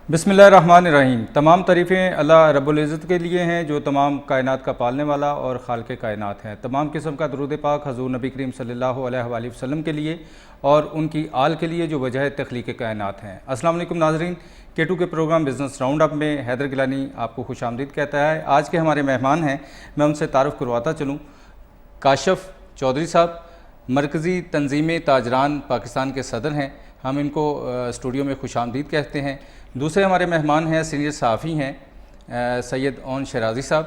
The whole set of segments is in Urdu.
بسم اللہ الرحمن الرحیم۔ تمام تعریفیں اللہ رب العزت کے لیے ہیں جو تمام کائنات کا پالنے والا اور خالق کائنات ہیں۔ تمام قسم کا درود پاک حضور نبی کریم صلی اللہ علیہ وآلہ وسلم کے لیے اور ان کی آل کے لیے جو وجہ تخلیق کائنات ہیں۔ السلام علیکم ناظرین، K2 کے پروگرام بزنس راؤنڈ اپ میں حیدر گیلانی آپ کو خوش آمدید کہتا ہے۔ آج کے ہمارے مہمان ہیں، میں ان سے تعارف کرواتا چلوں۔ کاشف چودھری صاحب مرکزی تنظیم تاجران پاکستان کے صدر ہیں، ہم ان کو اسٹوڈیو میں خوش آمدید کہتے ہیں۔ دوسرے ہمارے مہمان ہیں، سینئر صحافی ہیں سید اون شیرازی صاحب،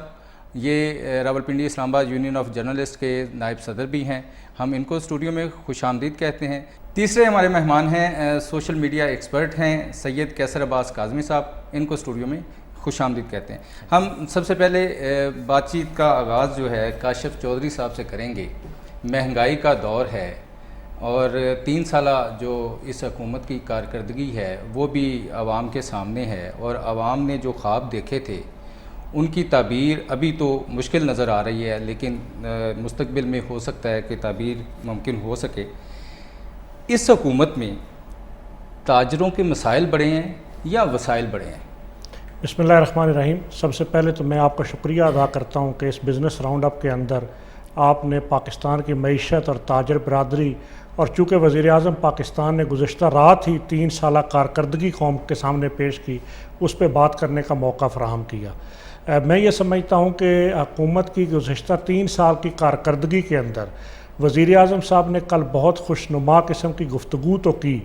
یہ راولپنڈی اسلام آباد یونین آف جرنلسٹ کے نائب صدر بھی ہیں، ہم ان کو اسٹوڈیو میں خوش آمدید کہتے ہیں۔ تیسرے ہمارے مہمان ہیں، سوشل میڈیا ایکسپرٹ ہیں سید کیسر عباس کاظمی صاحب، ان کو اسٹوڈیو میں خوش آمدید کہتے ہیں۔ ہم سب سے پہلے بات چیت کا آغاز جو ہے کاشف چودھری صاحب سے کریں گے۔ مہنگائی کا دور ہے اور 3 سالہ جو اس حکومت کی کارکردگی ہے وہ بھی عوام کے سامنے ہے، اور عوام نے جو خواب دیکھے تھے ان کی تعبیر ابھی تو مشکل نظر آ رہی ہے، لیکن مستقبل میں ہو سکتا ہے کہ تعبیر ممکن ہو سکے۔ اس حکومت میں تاجروں کے مسائل بڑے ہیں یا وسائل بڑے ہیں؟ بسم اللہ الرحمن الرحیم۔ سب سے پہلے تو میں آپ کا شکریہ ادا کرتا ہوں کہ اس بزنس راؤنڈ اپ کے اندر آپ نے پاکستان کی معیشت اور تاجر برادری، اور چونکہ وزیر اعظم پاکستان نے گزشتہ رات ہی 3 سالہ کارکردگی قوم کے سامنے پیش کی، اس پہ بات کرنے کا موقع فراہم کیا۔ میں یہ سمجھتا ہوں کہ حکومت کی گزشتہ 3 سال کی کارکردگی کے اندر وزیر اعظم صاحب نے کل بہت خوشنما قسم کی گفتگو تو کی،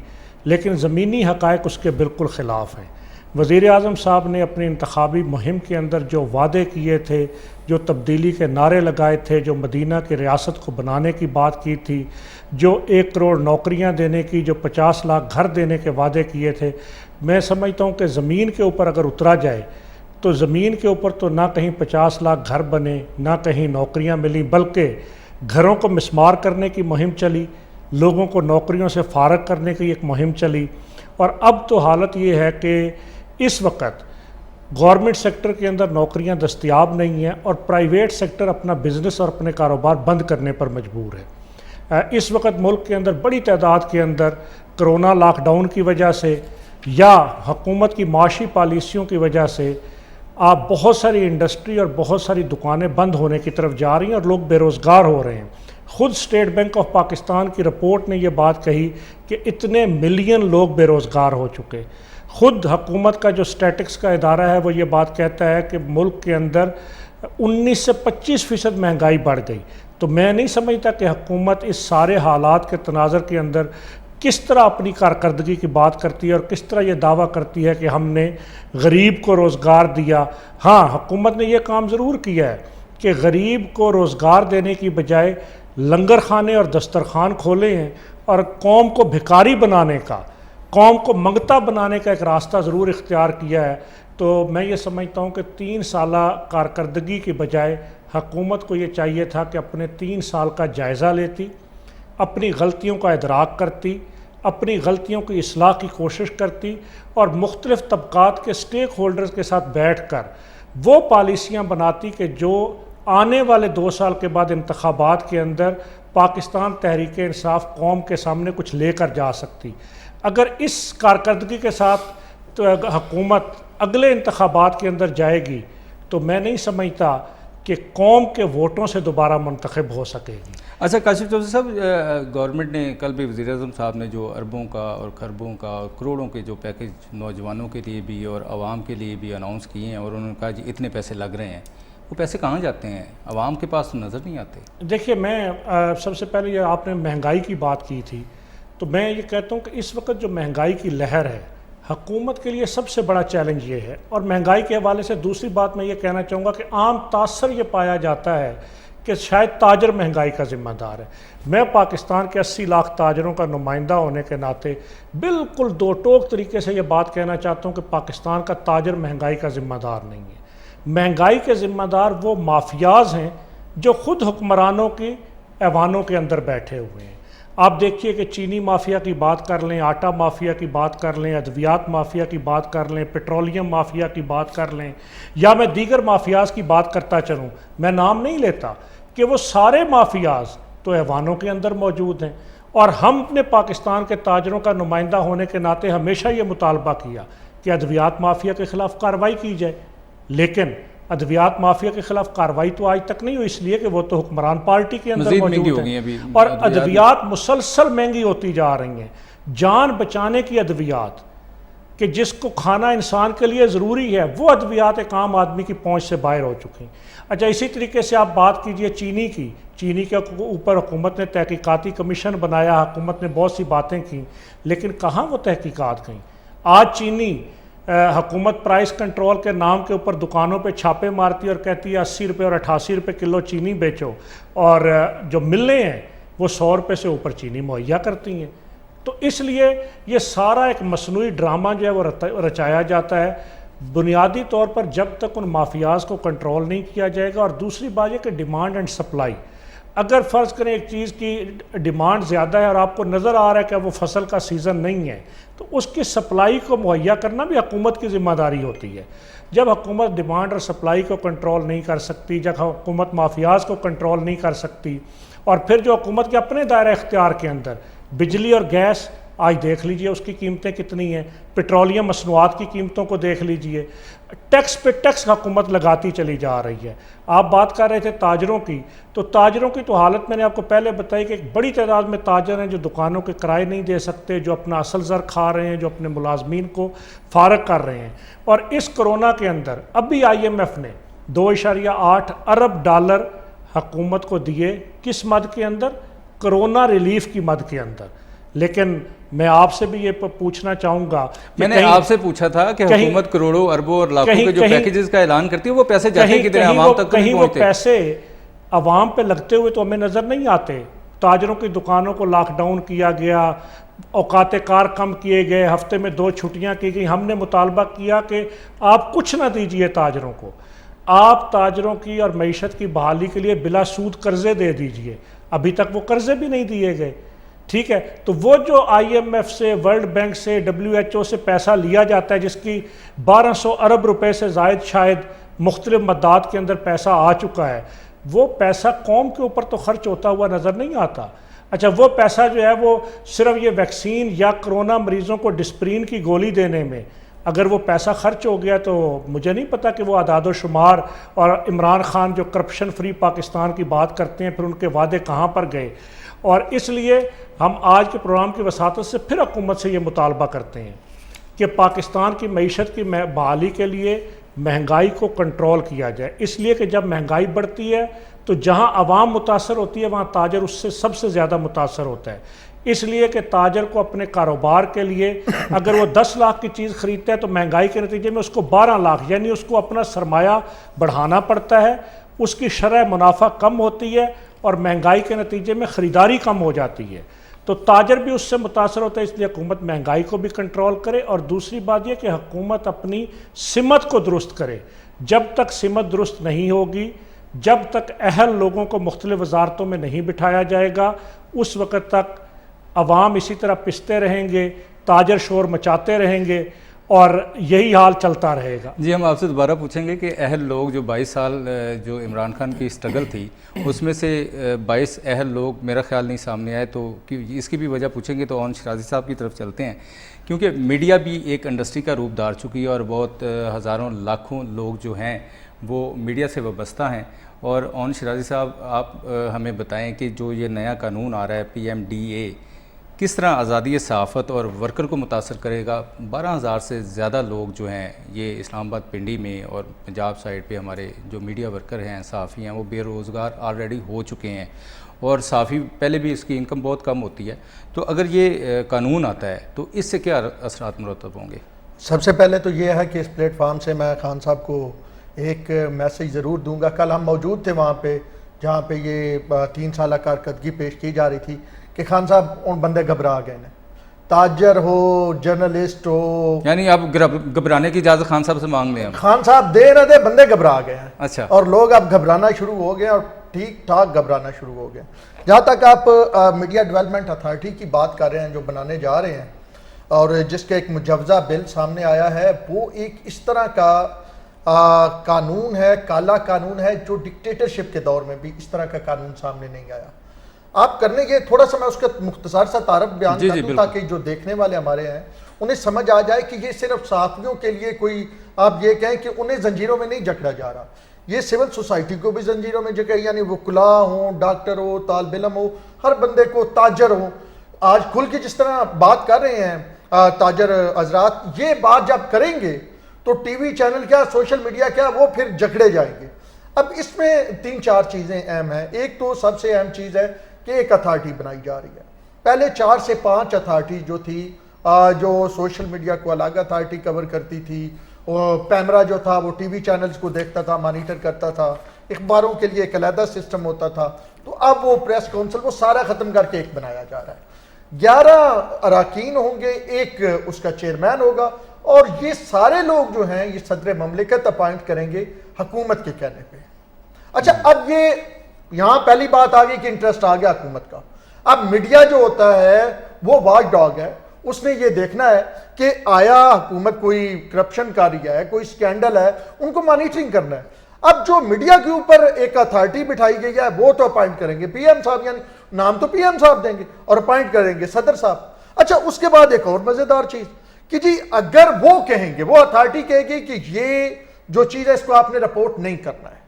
لیکن زمینی حقائق اس کے بالکل خلاف ہیں۔ وزیر اعظم صاحب نے اپنی انتخابی مہم کے اندر جو وعدے کیے تھے، جو تبدیلی کے نعرے لگائے تھے، جو مدینہ کی ریاست کو بنانے کی بات کی تھی، جو 1 کروڑ نوکریاں دینے کی، جو 50 لاکھ گھر دینے کے وعدے کیے تھے، میں سمجھتا ہوں کہ زمین کے اوپر اگر اترا جائے تو زمین کے اوپر تو نہ کہیں 50 لاکھ گھر بنے، نہ کہیں نوکریاں ملیں، بلکہ گھروں کو مسمار کرنے کی مہم چلی، لوگوں کو نوکریوں سے فارغ کرنے کی ایک مہم چلی۔ اور اب تو حالت یہ ہے کہ اس وقت گورنمنٹ سیکٹر کے اندر نوکریاں دستیاب نہیں ہیں اور پرائیویٹ سیکٹر اپنا بزنس اور اپنے کاروبار بند کرنے پر مجبور ہے۔ اس وقت ملک کے اندر بڑی تعداد کے اندر کرونا لاک ڈاؤن کی وجہ سے یا حکومت کی معاشی پالیسیوں کی وجہ سے آپ بہت ساری انڈسٹری اور بہت ساری دکانیں بند ہونے کی طرف جا رہی ہیں اور لوگ بے روزگار ہو رہے ہیں۔ خود اسٹیٹ بینک آف پاکستان کی رپورٹ نے یہ بات کہی کہ اتنے ملین لوگ بے روزگار ہو چکے۔ خود حکومت کا جو اسٹیٹکس کا ادارہ ہے وہ یہ بات کہتا ہے کہ ملک کے اندر 19 سے 25% مہنگائی بڑھ گئی۔ تو میں نہیں سمجھتا کہ حکومت اس سارے حالات کے تناظر کے اندر کس طرح اپنی کارکردگی کی بات کرتی ہے اور کس طرح یہ دعویٰ کرتی ہے کہ ہم نے غریب کو روزگار دیا۔ ہاں، حکومت نے یہ کام ضرور کیا ہے کہ غریب کو روزگار دینے کی بجائے لنگر خانے اور دسترخوان کھولے ہیں، اور قوم کو بھکاری بنانے کا، قوم کو منگتا بنانے کا ایک راستہ ضرور اختیار کیا ہے۔ تو میں یہ سمجھتا ہوں کہ 3 سالہ کارکردگی کی بجائے حکومت کو یہ چاہیے تھا کہ اپنے 3 سال کا جائزہ لیتی، اپنی غلطیوں کا ادراک کرتی، اپنی غلطیوں کی اصلاح کی کوشش کرتی، اور مختلف طبقات کے سٹیک ہولڈرز کے ساتھ بیٹھ کر وہ پالیسیاں بناتی کہ جو آنے والے 2 سال کے بعد انتخابات کے اندر پاکستان تحریک انصاف قوم کے سامنے کچھ لے کر جا سکتی۔ اگر اس کارکردگی کے ساتھ تو حکومت اگلے انتخابات کے اندر جائے گی تو میں نہیں سمجھتا کہ قوم کے ووٹوں سے دوبارہ منتخب ہو سکے گی۔ اچھا کاشف چودھری صاحب، گورنمنٹ نے کل بھی وزیر اعظم صاحب نے جو اربوں کا اور خربوں کا اور کروڑوں کے جو پیکج نوجوانوں کے لیے بھی اور عوام کے لیے بھی اناؤنس کیے ہیں، اور انہوں نے کہا جی اتنے پیسے لگ رہے ہیں، وہ پیسے کہاں جاتے ہیں؟ عوام کے پاس نظر نہیں آتے۔ دیکھیے، میں سب سے پہلے یہ آپ نے مہنگائی کی بات کی تھی، تو میں یہ کہتا ہوں کہ اس وقت جو مہنگائی کی لہر ہے حکومت کے لیے سب سے بڑا چیلنج یہ ہے۔ اور مہنگائی کے حوالے سے دوسری بات میں یہ کہنا چاہوں گا کہ عام تاثر یہ پایا جاتا ہے کہ شاید تاجر مہنگائی کا ذمہ دار ہے۔ میں پاکستان کے 80 لاکھ تاجروں کا نمائندہ ہونے کے ناطے بالکل 2 ٹوک طریقے سے یہ بات کہنا چاہتا ہوں کہ پاکستان کا تاجر مہنگائی کا ذمہ دار نہیں ہے۔ مہنگائی کے ذمہ دار وہ مافیاز ہیں جو خود حکمرانوں کی ایوانوں کے اندر بیٹھے ہوئے ہیں۔ آپ دیکھیے کہ چینی مافیا کی بات کر لیں، آٹا مافیا کی بات کر لیں، ادویات مافیا کی بات کر لیں، پیٹرولیم مافیا کی بات کر لیں، یا میں دیگر مافیاز کی بات کرتا چلوں، میں نام نہیں لیتا، کہ وہ سارے مافیاز تو ایوانوں کے اندر موجود ہیں۔ اور ہم اپنے پاکستان کے تاجروں کا نمائندہ ہونے کے ناطے ہمیشہ یہ مطالبہ کیا کہ ادویات مافیا کے خلاف کارروائی کی جائے، لیکن ادویات مافیا کے خلاف کارروائی تو آج تک نہیں ہوئی، اس لیے کہ وہ تو حکمران پارٹی کے اندر موجود ہے، اور ادویات مسلسل مہنگی ہوتی جا رہی ہیں۔ جان بچانے کی ادویات کہ جس کو کھانا انسان کے لیے ضروری ہے، وہ ادویات ایک عام آدمی کی پہنچ سے باہر ہو چکی ہیں۔ اچھا، اسی طریقے سے آپ بات کیجئے چینی کی، چینی کے اوپر حکومت نے تحقیقاتی کمیشن بنایا، حکومت نے بہت سی باتیں کی، لیکن کہاں وہ تحقیقات گئیں؟ آج چینی حکومت پرائس کنٹرول کے نام کے اوپر دکانوں پہ چھاپے مارتی اور کہتی ہے 80 روپے اور 88 روپے کلو چینی بیچو، اور جو ملیں ہیں وہ 100 روپے سے اوپر چینی مہیا کرتی ہیں۔ تو اس لیے یہ سارا ایک مصنوعی ڈرامہ جو ہے وہ رچایا جاتا ہے بنیادی طور پر، جب تک ان مافیاز کو کنٹرول نہیں کیا جائے گا۔ اور دوسری بات یہ کہ ڈیمانڈ اینڈ سپلائی، اگر فرض کریں ایک چیز کی ڈیمانڈ زیادہ ہے اور آپ کو نظر آ رہا ہے کہ وہ فصل کا سیزن نہیں ہے، تو اس کی سپلائی کو مہیا کرنا بھی حکومت کی ذمہ داری ہوتی ہے۔ جب حکومت ڈیمانڈ اور سپلائی کو کنٹرول نہیں کر سکتی، جب حکومت مافیاز کو کنٹرول نہیں کر سکتی، اور پھر جو حکومت کے اپنے دائرہ اختیار کے اندر بجلی اور گیس، آج دیکھ لیجئے اس کی قیمتیں کتنی ہیں، پیٹرولیم مصنوعات کی قیمتوں کو دیکھ لیجئے، ٹیکس پہ ٹیکس حکومت لگاتی چلی جا رہی ہے۔ آپ بات کر رہے تھے تاجروں کی، تو تاجروں کی تو حالت میں نے آپ کو پہلے بتائی کہ ایک بڑی تعداد میں تاجر ہیں جو دکانوں کے کرائے نہیں دے سکتے، جو اپنا اصل زر کھا رہے ہیں، جو اپنے ملازمین کو فارغ کر رہے ہیں۔ اور اس کرونا کے اندر اب بھی IMF نے 2.8 ارب ڈالر حکومت کو دیے، کس مد کے اندر؟ کرونا ریلیف کی مد کے اندر۔ لیکن میں آپ سے بھی یہ پوچھنا چاہوں گا، میں نے آپ سے پوچھا تھا کہ حکومت کروڑوں اربوں اور لاکھوں کے جو پیکیجز کا اعلان کرتی ہے وہ پیسے جاتے ہیں کدھر؟ عوام تک نہیں پہنچتے۔ وہ پیسے عوام پہ لگتے ہوئے تو ہمیں نظر نہیں آتے۔ تاجروں کی دکانوں کو لاک ڈاؤن کیا گیا، اوقات کار کم کیے گئے، ہفتے میں 2 چھٹیاں کی گئی۔ ہم نے مطالبہ کیا کہ آپ کچھ نہ دیجئے تاجروں کو، آپ تاجروں کی اور معیشت کی بحالی کے لیے بلا سود قرضے دے دیجئے۔ ابھی تک وہ قرضے بھی نہیں دیے گئے، ٹھیک ہے؟ تو وہ جو IMF سے، ورلڈ بینک سے، WHO سے پیسہ لیا جاتا ہے، جس کی 1200 ارب روپے سے زائد شاید مختلف مدات کے اندر پیسہ آ چکا ہے، وہ پیسہ قوم کے اوپر تو خرچ ہوتا ہوا نظر نہیں آتا۔ اچھا، وہ پیسہ جو ہے وہ صرف یہ ویکسین یا کرونا مریضوں کو ڈسپرین کی گولی دینے میں اگر وہ پیسہ خرچ ہو گیا تو مجھے نہیں پتا کہ وہ اعداد و شمار، اور عمران خان جو کرپشن فری پاکستان کی بات کرتے ہیں، پھر ان کے وعدے کہاں پر گئے۔ اور اس لیے ہم آج کے پروگرام کی وساطت سے پھر حکومت سے یہ مطالبہ کرتے ہیں کہ پاکستان کی معیشت کی بحالی کے لیے مہنگائی کو کنٹرول کیا جائے، اس لیے کہ جب مہنگائی بڑھتی ہے تو جہاں عوام متاثر ہوتی ہے وہاں تاجر اس سے سب سے زیادہ متاثر ہوتا ہے۔ اس لیے کہ تاجر کو اپنے کاروبار کے لیے اگر وہ 10 لاکھ کی چیز خریدتا ہے تو مہنگائی کے نتیجے میں اس کو 12 لاکھ، یعنی اس کو اپنا سرمایہ بڑھانا پڑتا ہے، اس کی شرح منافع کم ہوتی ہے اور مہنگائی کے نتیجے میں خریداری کم ہو جاتی ہے۔ تو تاجر بھی اس سے متاثر ہوتا ہے، اس لیے حکومت مہنگائی کو بھی کنٹرول کرے۔ اور دوسری بات یہ کہ حکومت اپنی سمت کو درست کرے۔ جب تک سمت درست نہیں ہوگی، جب تک اہل لوگوں کو مختلف وزارتوں میں نہیں بٹھایا جائے گا، اس وقت تک عوام اسی طرح پستے رہیں گے، تاجر شور مچاتے رہیں گے، اور یہی حال چلتا رہے گا۔ جی، ہم آپ سے دوبارہ پوچھیں گے کہ اہل لوگ جو 22 سال جو عمران خان کی اسٹرگل تھی اس میں سے 22 اہل لوگ میرا خیال نہیں سامنے آئے، تو اس کی بھی وجہ پوچھیں گے تو اون شرازی صاحب کی طرف چلتے ہیں، کیونکہ میڈیا بھی ایک انڈسٹری کا روپ دھار چکی ہے اور بہت ہزاروں لاکھوں لوگ جو ہیں وہ میڈیا سے وابستہ ہیں۔ اور اون شرازی صاحب، آپ ہمیں بتائیں کہ جو یہ نیا قانون آ رہا ہے PMDA، کس طرح آزادی صحافت اور ورکر کو متاثر کرے گا؟ 12,000 سے زیادہ لوگ جو ہیں یہ اسلام آباد پنڈی میں اور پنجاب سائڈ پہ ہمارے جو میڈیا ورکر ہیں، صحافی ہیں، وہ بے روزگار آلریڈی ہو چکے ہیں، اور صحافی پہلے بھی اس کی انکم بہت کم ہوتی ہے۔ تو اگر یہ قانون آتا ہے تو اس سے کیا اثرات مرتب ہوں گے؟ سب سے پہلے تو یہ ہے کہ اس پلیٹ فارم سے میں خان صاحب کو ایک میسیج ضرور دوں گا۔ کل ہم موجود تھے وہاں پہ جہاں پہ یہ 3 سالہ کارکردگی پیش کی جا رہی تھی کہ خان صاحب ان بندے گھبرا گئے ہیں، تاجر ہو، جرنلسٹ ہو، یعنی آپ گھبرانے کی اجازت خان صاحب سے مانگ لیں؟ خان صاحب دے رہے تھے، بندے گھبرا گئے ہیں۔ اچھا، اور لوگ اب گھبرانا شروع ہو گئے اور ٹھیک ٹھاک گھبرانا شروع ہو گئے۔ جہاں تک آپ میڈیا ڈیولپمنٹ اتھارٹی کی بات کر رہے ہیں جو بنانے جا رہے ہیں، اور جس کا ایک مجوزہ بل سامنے آیا ہے، وہ ایک اس طرح کا قانون ہے، کالا قانون ہے، جو ڈکٹیٹرشپ کے دور میں بھی اس طرح کا قانون سامنے نہیں آیا۔ آپ کرنے کے تھوڑا سا میں اس کا مختصر سا تعارف بیان کر دوں تاکہ جو دیکھنے والے ہمارے ہیں انہیں سمجھ آ جائے کہ یہ صرف صحافیوں کے لیے کوئی آپ یہ کہیں کہ انہیں زنجیروں میں نہیں جکڑا جا رہا, یہ سول سوسائٹی کو بھی زنجیروں میں جکڑا, یعنی وکلاء ہوں, ڈاکٹر ہو, طالب علم ہو, ہر بندے کو, تاجر ہو, آج کھل کے جس طرح بات کر رہے ہیں تاجر حضرات, یہ بات جب کریں گے تو ٹی وی چینل کیا, سوشل میڈیا کیا, وہ پھر جکڑے جائیں گے. اب اس میں 3-4 چیزیں اہم ہیں. ایک تو سب سے اہم چیز ہے کہ ایک اتھارٹی بنائی جا رہی ہے. پہلے 4 سے 5 اتھارٹی جو تھی, جو سوشل میڈیا کو الگ اتھارٹی کور کرتی تھی, پیمرا جو تھا وہ ٹی وی چینلز کو دیکھتا تھا, مانیٹر کرتا تھا, اخباروں کے لیے ایک علیحدہ سسٹم ہوتا تھا. تو اب وہ پریس کونسل وہ سارا ختم کر کے ایک بنایا جا رہا ہے. 11 اراکین ہوں گے, ایک اس کا چیئرمین ہوگا, اور یہ سارے لوگ جو ہیں یہ صدر مملکت اپائنٹ کریں گے حکومت کے کہنے پہ. اچھا, اب یہ یہاں پہلی بات آ گئی کہ انٹرسٹ آ گیا حکومت کا. اب میڈیا جو ہوتا ہے وہ واچ ڈاگ ہے, اس نے یہ دیکھنا ہے کہ آیا حکومت کوئی کرپشن کر رہی ہے, کوئی سکینڈل ہے, ان کو مانیٹرنگ کرنا ہے. اب جو میڈیا کے اوپر ایک اتھارٹی بٹھائی گئی ہے وہ تو اپائنٹ کریں گے پی ایم صاحب, یعنی نام تو پی ایم صاحب دیں گے اور اپائنٹ کریں گے صدر صاحب. اچھا, اس کے بعد ایک اور مزیدار چیز کہ جی اگر وہ کہیں گے, وہ اتھارٹی کہے گی کہ یہ جو چیز ہے اس کو آپ نے رپورٹ نہیں کرنا ہے,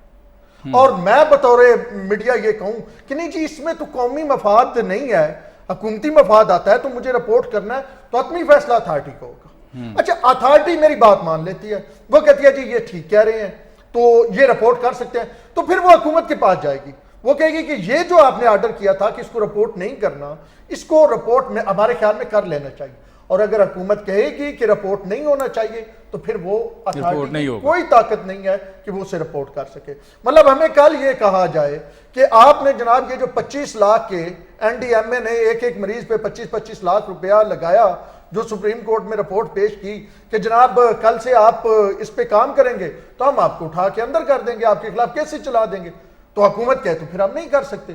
اور میں بطور میڈیا یہ کہوں کہ نہیں جی اس میں تو قومی مفاد نہیں ہے, حکومتی مفاد آتا ہے تو مجھے رپورٹ کرنا ہے, تو حتمی فیصلہ اتھارٹی کا ہوگا. اچھا, اتھارٹی میری بات مان لیتی ہے, وہ کہتی ہے جی یہ ٹھیک کہہ رہے ہیں تو یہ رپورٹ کر سکتے ہیں, تو پھر وہ حکومت کے پاس جائے گی, وہ کہے گی کہ یہ جو آپ نے آرڈر کیا تھا کہ اس کو رپورٹ نہیں کرنا, اس کو رپورٹ میں ہمارے خیال میں کر لینا چاہیے. اور اگر حکومت کہے گی کہ رپورٹ نہیں ہونا چاہیے تو پھر وہ اتھارٹی کی کوئی طاقت نہیں ہے کہ وہ اسے رپورٹ کر سکے. مطلب ہمیں کل یہ کہا جائے کہ آپ نے جناب یہ جو 25 لاکھ کے این ڈی ایم اے نے ایک مریض پہ 25-25 لاکھ روپیہ لگایا, جو سپریم کورٹ میں رپورٹ پیش کی کہ جناب کل سے آپ اس پہ کام کریں گے تو ہم آپ کو اٹھا کے اندر کر دیں گے, آپ کے خلاف کیسے چلا دیں گے, تو حکومت کہے تو پھر ہم نہیں کر سکتے.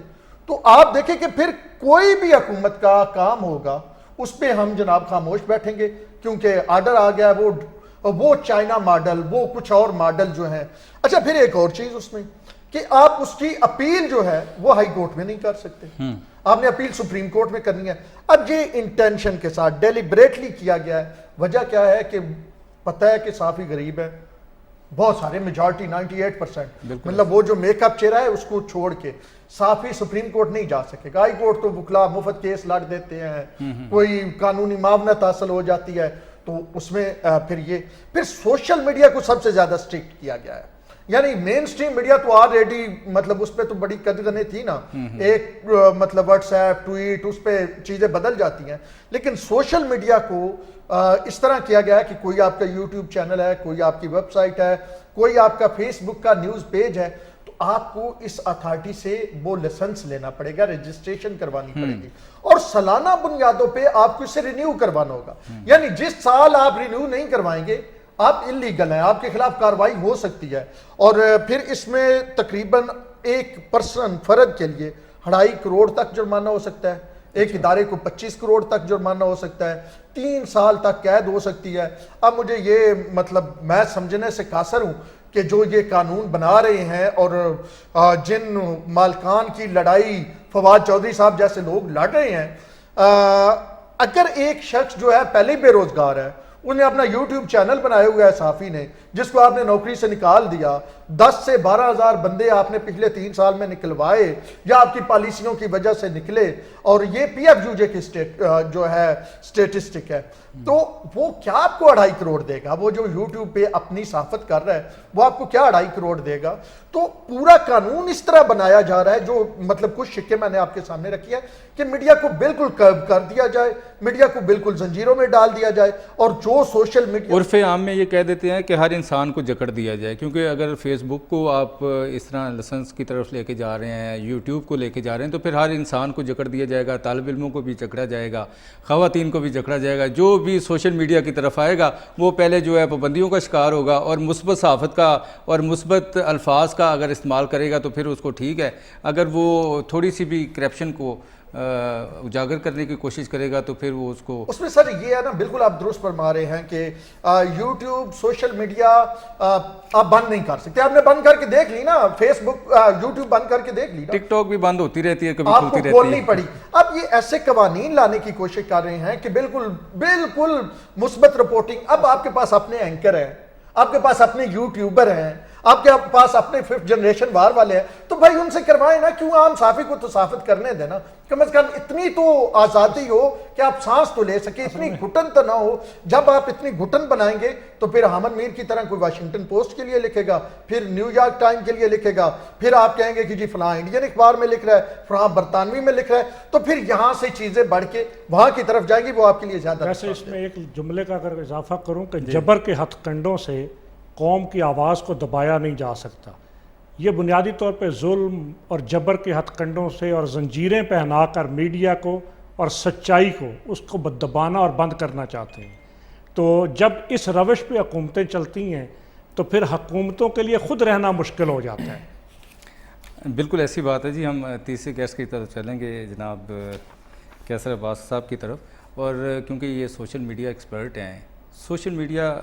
تو آپ دیکھیں کہ پھر کوئی بھی حکومت کا کام ہوگا اس پہ ہم جناب خاموش بیٹھیں گے, کیونکہ آرڈر آ گیا ہے وہ چائنا ماڈل, وہ کچھ اور ماڈل جو ہیں. اچھا, پھر ایک اور چیز اس میں کہ آپ اس کی اپیل جو ہے وہ ہائی کورٹ میں نہیں کر سکتے, آپ نے اپیل سپریم کورٹ میں کرنی ہے. اب یہ انٹینشن کے ساتھ ڈیلیبریٹلی کیا گیا ہے. وجہ کیا ہے کہ پتہ ہے کہ صحافی غریب ہے, بہت سارے میجارٹی 98%, مطلب وہ جو میک اپ چہرہ ہے اس کو چھوڑ کے صحافی سپریم کورٹ نہیں جا سکے گا. ہائی کورٹ تو وکلا مفت کیس لڑ دیتے ہیں, کوئی قانونی معاونت حاصل ہو جاتی ہے, تو اس میں پھر سوشل میڈیا کو سب سے زیادہ اسٹرکٹ کیا گیا ہے. یعنی مین سٹریم میڈیا تو آلریڈی مطلب اس پہ تو بڑی قدغنیں تھی نا, ایک مطلب واٹس ایپ, ٹویٹ, اس پہ چیزیں بدل جاتی ہیں. لیکن سوشل میڈیا کو اس طرح کیا گیا ہے کہ کوئی آپ کا یوٹیوب چینل ہے, کوئی آپ کی ویب سائٹ ہے, کوئی آپ کا فیس بک کا نیوز پیج ہے, تو آپ کو اس اتھارٹی سے وہ لائسنس لینا پڑے گا, رجسٹریشن کروانی پڑے گی, اور سالانہ بنیادوں پہ آپ کو اسے رینیو کروانا ہوگا. یعنی جس سال آپ رینیو نہیں کروائیں گے آپ انلیگل ہیں, آپ کے خلاف کارروائی ہو سکتی ہے. اور پھر اس میں تقریباً ایک پرسن فرد کے لیے 2.5 کروڑ تک جرمانہ ہو سکتا ہے, ایک ادارے کو 25 کروڑ تک جرمانہ ہو سکتا ہے, 3 سال تک قید ہو سکتی ہے. اب مجھے یہ مطلب میں سمجھنے سے قاصر ہوں کہ جو یہ قانون بنا رہے ہیں اور جن مالکان کی لڑائی فواد چودھری صاحب جیسے لوگ لڑ رہے ہیں, اگر ایک شخص جو ہے پہلے بے روزگار ہے, انہیں اپنا یوٹیوب چینل بنائے ہوئے ہے صحافی نے, جس کو آپ نے نوکری سے نکال دیا, 10 سے 12 ہزار بندے آپ نے پچھلے 3 سال میں نکلوائے یا آپ کی پالیسیوں کی وجہ سے نکلے, اور یہ پی ایف یو جے کی جو ہے سٹیٹسٹک ہے, تو وہ کیا آپ کو 2.5 کروڑ دے گا؟ وہ جو یوٹیوب پہ اپنی صحافت کر رہا ہے وہ آپ کو کیا 2.5 کروڑ دے گا؟ تو پورا قانون اس طرح بنایا جا رہا ہے, جو مطلب کچھ شکے میں نے آپ کے سامنے رکھی ہے کہ میڈیا کو بالکل کر دیا جائے, میڈیا کو بالکل زنجیروں میں ڈال دیا جائے, اور جو سوشل میڈیا عرف عام میں یہ کہہ دیتے ہیں کہ ہر انسان کو جکڑ دیا جائے, کیونکہ اگر فیس بک کو آپ اس طرح لائسنس کی طرف لے کے جا رہے ہیں, یوٹیوب کو لے کے جا رہے ہیں, تو پھر ہر انسان کو جکڑ دیا جائے گا, طالب علموں کو بھی جکڑا جائے گا, خواتین کو بھی جکڑا جائے گا. جو بھی سوشل میڈیا کی طرف آئے گا وہ پہلے جو ہے پابندیوں کا شکار ہوگا, اور مثبت صحافت کا اور مثبت الفاظ کا اگر استعمال کرے گا تو پھر اس کو ٹھیک ہے. اگر وہ تھوڑی سی بھی کرپشن کو اجاگر کرنے کی کوشش کرے گا تو پھر وہ اس کو اس میں سر یہ ہے نا، بالکل آپ درست فرما رہے ہیں کہ یوٹیوب سوشل میڈیا آپ بند نہیں کر سکتے. آپ نے بند کر کے دیکھ لی نا، فیس بک یوٹیوب بند کر کے دیکھ لی نا، ٹک ٹاک بھی بند ہوتی رہتی ہے، کبھی آپ کو کھلتی رہتی کھولنی ہے. پڑی. اب یہ ایسے قوانین لانے کی کوشش کر رہے ہیں کہ بالکل مثبت رپورٹنگ. اب آپ کے پاس اپنے اینکر ہیں، آپ کے پاس اپنے یوٹیوبر ہیں، آپ کے پاس اپنے 5th جنریشن وار والے ہیں، تو بھائی ان سے کروائیں نا. کیوں عام صحافی کو تو صحافت کرنے دینا، کم از کم اتنی تو آزادی ہو کہ آپ سانس تو لے سکیں، اتنی گھٹن تو نہ ہو. جب آپ اتنی گھٹن بنائیں گے تو پھر حامد میر کی طرح کوئی واشنگٹن پوسٹ کے لیے لکھے گا، پھر نیو یارک ٹائم کے لیے لکھے گا، پھر آپ کہیں گے کہ جی فلاں انڈین اخبار میں لکھ رہا ہے، فلاں برطانوی میں لکھ رہا ہے، تو پھر یہاں سے چیزیں بڑھ کے وہاں کی طرف جائیں گی. وہ آپ کے لیے زیادہ ویسے اس میں ایک جملے کا اگر اضافہ کروں کہ جبر کے ہتھ کنڈوں سے قوم کی آواز کو دبایا نہیں جا سکتا. یہ بنیادی طور پہ ظلم اور جبر کے ہتھ کنڈوں سے اور زنجیریں پہنا کر میڈیا کو اور سچائی کو اس کو دبانا اور بند کرنا چاہتے ہیں. تو جب اس روش پہ حکومتیں چلتی ہیں تو پھر حکومتوں کے لیے خود رہنا مشکل ہو جاتا ہے. بالکل ایسی بات ہے جی. ہم تیسرے گیسٹ کی طرف چلیں گے، جناب کیسر عباس صاحب کی طرف. اور کیونکہ یہ سوشل میڈیا ایکسپرٹ ہیں، سوشل میڈیا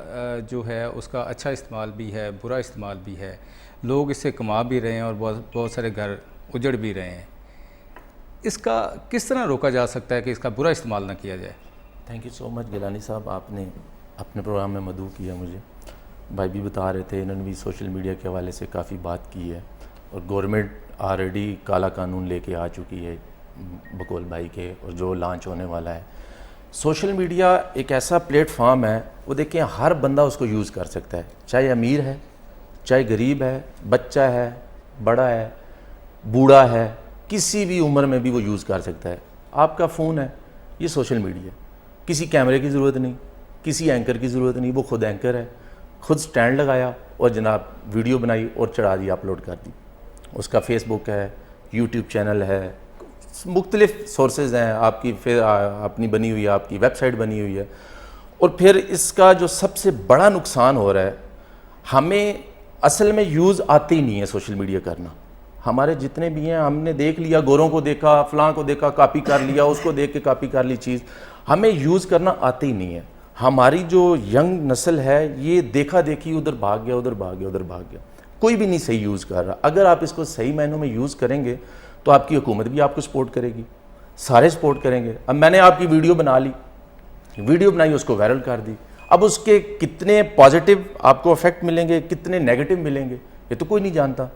جو ہے اس کا اچھا استعمال بھی ہے، برا استعمال بھی ہے. لوگ اس سے کما بھی رہے ہیں اور بہت سارے گھر اجڑ بھی رہے ہیں. اس کا کس طرح روکا جا سکتا ہے کہ اس کا برا استعمال نہ کیا جائے؟ تھینک یو سو مچ گیلانی صاحب، آپ نے اپنے پروگرام میں مدعو کیا مجھے. بھائی بھی بتا رہے تھے، انہوں نے بھی سوشل میڈیا کے حوالے سے کافی بات کی ہے، اور گورنمنٹ آلریڈی کالا قانون لے کے آ چکی ہے بقول بھائی کے، اور جو لانچ ہونے والا ہے. سوشل میڈیا ایک ایسا پلیٹ فارم ہے، وہ دیکھیں ہر بندہ اس کو یوز کر سکتا ہے، چاہے امیر ہے، چاہے غریب ہے، بچہ ہے، بڑا ہے، بوڑھا ہے، کسی بھی عمر میں بھی وہ یوز کر سکتا ہے. آپ کا فون ہے، یہ سوشل میڈیا، کسی کیمرے کی ضرورت نہیں، کسی اینکر کی ضرورت نہیں. وہ خود اینکر ہے، خود سٹینڈ لگایا اور جناب ویڈیو بنائی اور چڑھا دی، اپلوڈ کر دی. اس کا فیس بک ہے، یوٹیوب چینل ہے، مختلف سورسز ہیں، آپ کی اپنی بنی ہوئی ہے، آپ کی ویب سائٹ بنی ہوئی ہے. اور پھر اس کا جو سب سے بڑا نقصان ہو رہا ہے، ہمیں اصل میں یوز آتے ہی نہیں ہے سوشل میڈیا کرنا. ہمارے جتنے بھی ہیں، ہم نے دیکھ لیا، گوروں کو دیکھا، فلاں کو دیکھا، کاپی کر لیا، اس کو دیکھ کے کاپی کر لی چیز. ہمیں یوز کرنا آتے ہی نہیں ہے. ہماری جو ینگ نسل ہے، یہ دیکھا دیکھی ادھر بھاگ گیا، ادھر بھاگ گیا، ادھر بھاگ گیا. کوئی بھی نہیں صحیح یوز کر رہا. اگر آپ اس کو صحیح معنوں میں یوز کریں گے تو آپ کی حکومت بھی آپ کو سپورٹ کرے گی، سارے سپورٹ کریں گے. اب میں نے آپ کی ویڈیو بنا لی، ویڈیو بنائی، اس کو وائرل کر دی. اب اس کے کتنے پازیٹیو آپ کو افیکٹ ملیں گے، کتنے نیگیٹو ملیں گے، یہ تو کوئی نہیں جانتا.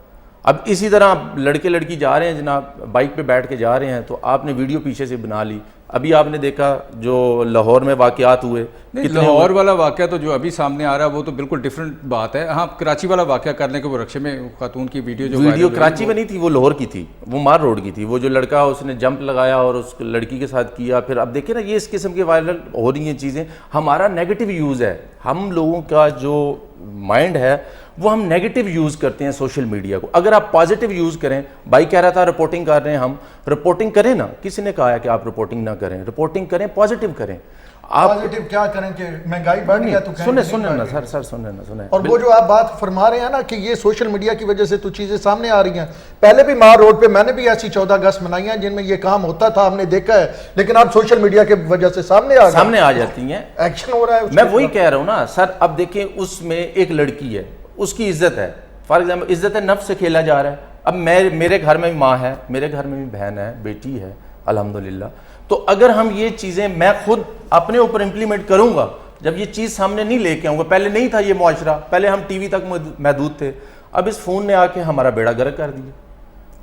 اب اسی طرح لڑکے لڑکی جا رہے ہیں جناب، بائک پہ بیٹھ کے جا رہے ہیں، تو آپ نے ویڈیو پیچھے سے بنا لی. ابھی آپ نے دیکھا جو لاہور میں واقعات ہوئے، لاہور والا واقعہ تو جو ابھی سامنے آ رہا ہے وہ تو بالکل ڈیفرنٹ بات ہے. ہاں، کراچی والا واقعہ کرنے کے وہ رکشے میں خاتون کی ویڈیو کراچی میں نہیں تھی، وہ لاہور کی تھی، وہ مار روڈ کی تھی. وہ جو لڑکا اس نے جمپ لگایا اور اس لڑکی کے ساتھ کیا. پھر اب دیکھیں نا، یہ اس قسم کے وائرل ہو رہی ہیں چیزیں. ہمارا نیگیٹو یوز ہے، ہم لوگوں کا جو مائنڈ ہے وہ ہم نیگیٹو یوز کرتے ہیں سوشل میڈیا کو. اگر آپ پازیٹیو یوز کریں، بھائی کہہ رہا تھا رپورٹنگ کر رہے ہیں، ہم رپورٹنگ کریں نا. کسی نے کہا ہے کہ آپ رپورٹنگ نہ کریں، رپورٹنگ کریں، پازیٹیو کریں. آپ پازیٹیو کیا کریں کہ مہنگائی بڑھ گئی ہے تو سنیں نا سر سنیں. اور وہ جو آپ بات فرما رہے ہیں نا کہ یہ سوشل میڈیا کی وجہ سے تو چیزیں سامنے آ رہی ہیں. پہلے بھی مار روڈ پہ میں نے بھی ایسی 14 اگست منائی ہیں جن میں یہ کام ہوتا تھا، ہم نے دیکھا ہے، لیکن اب سوشل میڈیا کی وجہ سے سامنے آ جاتی ہیں، ایکشن ہو رہا ہے. میں وہی کہہ رہا ہوں نا سر. اب دیکھیں، اس میں ایک لڑکی ہے، اس کی عزت ہے، فار ایگزامپل عزت نفس سے کھیلا جا رہا ہے. اب میرے گھر میں بھی ماں ہے، میرے گھر میں بھی بہن ہے، بیٹی ہے الحمدللہ. تو اگر ہم یہ چیزیں میں خود اپنے اوپر امپلیمنٹ کروں گا، جب یہ چیز سامنے نہیں لے کے آؤں گا. پہلے نہیں تھا یہ معاشرہ، پہلے ہم ٹی وی تک محدود تھے. اب اس فون نے آ کے ہمارا بیڑا گرک کر دیا.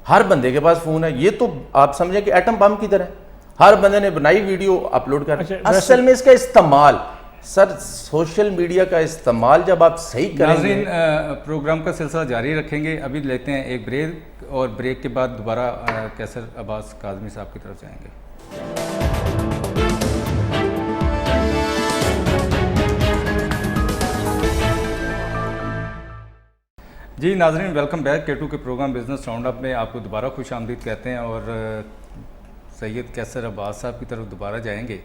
ہر بندے کے پاس فون ہے. یہ تو آپ سمجھیں کہ ایٹم بم کی طرح ہر بندے نے بنائی ویڈیو اپلوڈ کر. اصل میں اس کا استعمال سر، سوشل میڈیا کا استعمال جب آپ صحیح کریں گے. ناظرین، پروگرام کا سلسلہ جاری رکھیں گے. ابھی لیتے ہیں ایک بریک، اور بریک کے بعد دوبارہ کیسر عباس کاظمی صاحب کی طرف جائیں گے. جی ناظرین، ویلکم بیک. K2 کے پروگرام بزنس راؤنڈ اپ میں آپ کو دوبارہ خوش آمدید کہتے ہیں، اور سید کیسر عباس صاحب کی طرف دوبارہ جائیں گے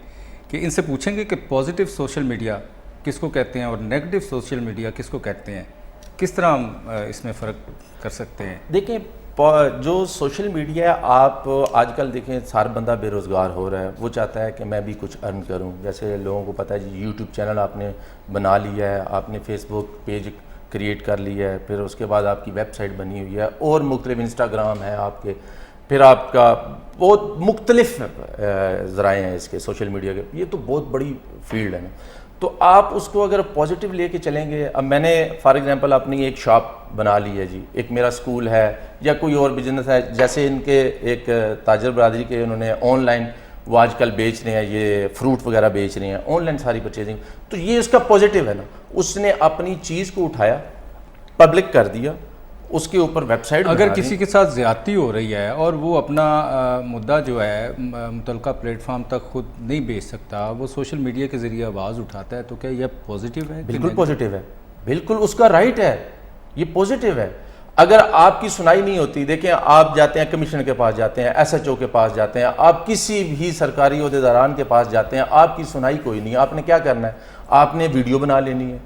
کہ ان سے پوچھیں گے کہ پازیٹیو سوشل میڈیا کس کو کہتے ہیں اور نیگیٹو سوشل میڈیا کس کو کہتے ہیں، کس طرح ہم اس میں فرق کر سکتے ہیں. دیکھیں، جو سوشل میڈیا ہے، آپ آج کل دیکھیں سارا بندہ بے روزگار ہو رہا ہے، وہ چاہتا ہے کہ میں بھی کچھ ارن کروں. جیسے لوگوں کو پتہ ہے جی یوٹیوب چینل آپ نے بنا لیا ہے، آپ نے فیس بک پیج کریٹ کر لیا ہے، پھر اس کے بعد آپ کی ویب سائٹ بنی ہوئی ہے اور مختلف انسٹاگرام ہے آپ کے، پھر آپ کا بہت مختلف ذرائع ہیں اس کے سوشل میڈیا کے. یہ تو بہت بڑی فیلڈ ہے نا. تو آپ اس کو اگر پازیٹیو لے کے چلیں گے. اب میں نے فار ایگزامپل اپنی ایک شاپ بنا لی ہے جی، ایک میرا سکول ہے یا کوئی اور بزنس ہے، جیسے ان کے ایک تاجر برادری کے انہوں نے آن لائن وہ آج کل بیچ رہے ہیں، یہ فروٹ وغیرہ بیچ رہے ہیں آن لائن ساری پرچیزنگ. تو یہ اس کا پازیٹیو ہے نا. اس نے اپنی چیز کو اٹھایا، پبلک کر دیا، اس کے اوپر ویب سائٹ. اگر کسی کے ساتھ زیادتی ہو رہی ہے اور وہ اپنا مدعا جو ہے متعلقہ پلیٹ فارم تک خود نہیں بیچ سکتا، وہ سوشل میڈیا کے ذریعے آواز اٹھاتا ہے، تو کیا یہ پازیٹیو ہے؟ بالکل پازیٹیو ہے، بالکل اس کا رائٹ ہے، یہ پازیٹیو ہے. اگر آپ کی سنائی نہیں ہوتی، دیکھیں آپ جاتے ہیں کمشنر کے پاس جاتے ہیں، ایس ایچ او کے پاس جاتے ہیں، آپ کسی بھی سرکاری عہدیداران کے پاس جاتے ہیں، آپ کی سنائی کوئی نہیں. آپ نے کیا کرنا ہے؟ آپ نے ویڈیو بنا لینی ہے،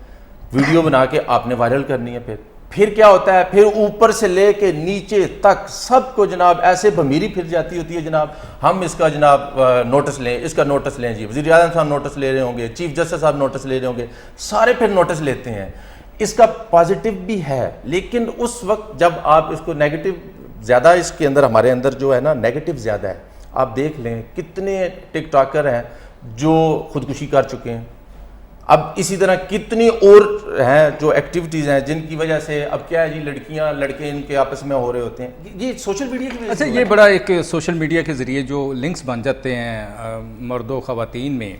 ویڈیو بنا کے آپ نے وائرل کرنی ہے. پھر کیا ہوتا ہے؟ پھر اوپر سے لے کے نیچے تک سب کو جناب ایسے بمیری پھر جاتی ہوتی ہے جناب، ہم اس کا جناب نوٹس لیں، اس کا نوٹس لیں جی. وزیر اعظم صاحب نوٹس لے رہے ہوں گے، چیف جسٹس صاحب نوٹس لے رہے ہوں گے، سارے پھر نوٹس لیتے ہیں. اس کا پازیٹیو بھی ہے، لیکن اس وقت جب آپ اس کو نیگیٹو زیادہ، اس کے اندر ہمارے اندر جو ہے نا نیگیٹو زیادہ ہے. آپ دیکھ لیں کتنے ٹک ٹاکر ہیں جو خودکشی کر چکے ہیں. اب اسی طرح کتنی اور ہیں جو ایکٹیویٹیز ہیں جن کی وجہ سے اب کیا ہے جی لڑکیاں لڑکے ان کے آپس میں ہو رہے ہوتے ہیں. یہ سوشل میڈیا کی وجہ سے. اچھا، یہ بڑا ایک سوشل میڈیا کے ذریعے جو لنکس بن جاتے ہیں مرد و خواتین میں،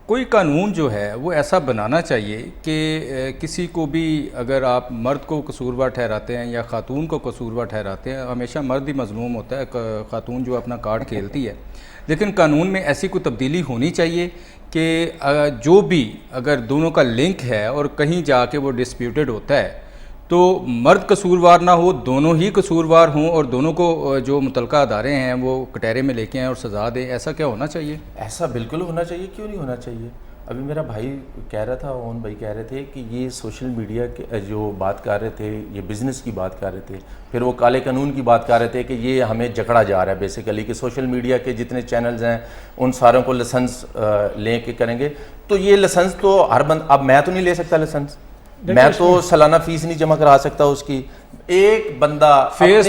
کوئی قانون جو ہے وہ ایسا بنانا چاہیے کہ کسی کو بھی اگر آپ مرد کو قصوروار ٹھہراتے ہیں یا خاتون کو قصوروار ٹھہراتے ہیں، ہمیشہ مرد ہی مظلوم ہوتا ہے، خاتون جو اپنا کارڈ کھیلتی ہے، لیکن قانون میں ایسی کوئی تبدیلی ہونی چاہیے کہ جو بھی اگر دونوں کا لنک ہے اور کہیں جا کے وہ ڈسپیوٹڈ ہوتا ہے تو مرد قصوروار نہ ہو، دونوں ہی قصوروار ہوں اور دونوں کو جو متعلقہ ادارے ہیں وہ کٹہرے میں لے کے آئیں اور سزا دیں. ایسا کیا ہونا چاہیے؟ ایسا بالکل ہونا چاہیے، کیوں نہیں ہونا چاہیے. ابھی میرا بھائی کہہ رہا تھا، اون بھائی کہہ رہے تھے کہ یہ سوشل میڈیا کے جو بات کر رہے تھے، یہ بزنس کی بات کر رہے تھے، پھر وہ کالے قانون کی بات کر رہے تھے کہ یہ ہمیں جکڑا جا رہا ہے بیسیکلی کہ سوشل میڈیا کے جتنے چینلز ہیں ان ساروں کو لائسنس لے کے کریں گے. تو یہ لائسنس تو ہر اب میں تو نہیں لے سکتا لائسنس، میں تو سالانہ فیس نہیں جمع کرا سکتا اس کی. ایک بندہ فیس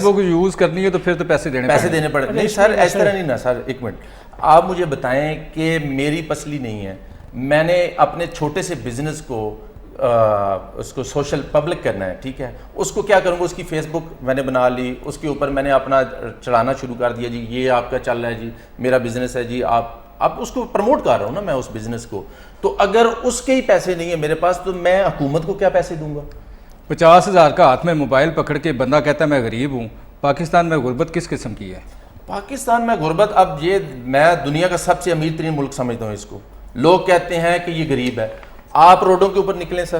بک یوز کرنی ہے تو پھر تو پیسے دینے پڑے. نہیں سر، اس طرح نہیں نا سر. ایک منٹ، آپ مجھے بتائیں کہ میری پسلی نہیں ہے، میں نے اپنے چھوٹے سے بزنس کو اس کو سوشل پبلک کرنا ہے، ٹھیک ہے، اس کو کیا کروں گا؟ اس کی فیس بک میں نے بنا لی، اس کے اوپر میں نے اپنا چلانا شروع کر دیا جی یہ آپ کا چل رہا ہے جی، میرا بزنس ہے جی. آپ اس کو پروموٹ کر رہا ہوں نا میں اس بزنس کو. تو اگر اس کے ہی پیسے نہیں ہیں میرے پاس تو میں حکومت کو کیا پیسے دوں گا؟ 50,000 کا ہاتھ میں موبائل پکڑ کے بندہ کہتا ہے میں غریب ہوں. پاکستان میں غربت کس قسم کی ہے؟ پاکستان میں غربت، اب یہ میں دنیا کا سب سے امیر ترین ملک سمجھتا ہوں اس کو. لوگ کہتے ہیں کہ یہ غریب ہے. آپ روڈوں کے اوپر نکلیں سر،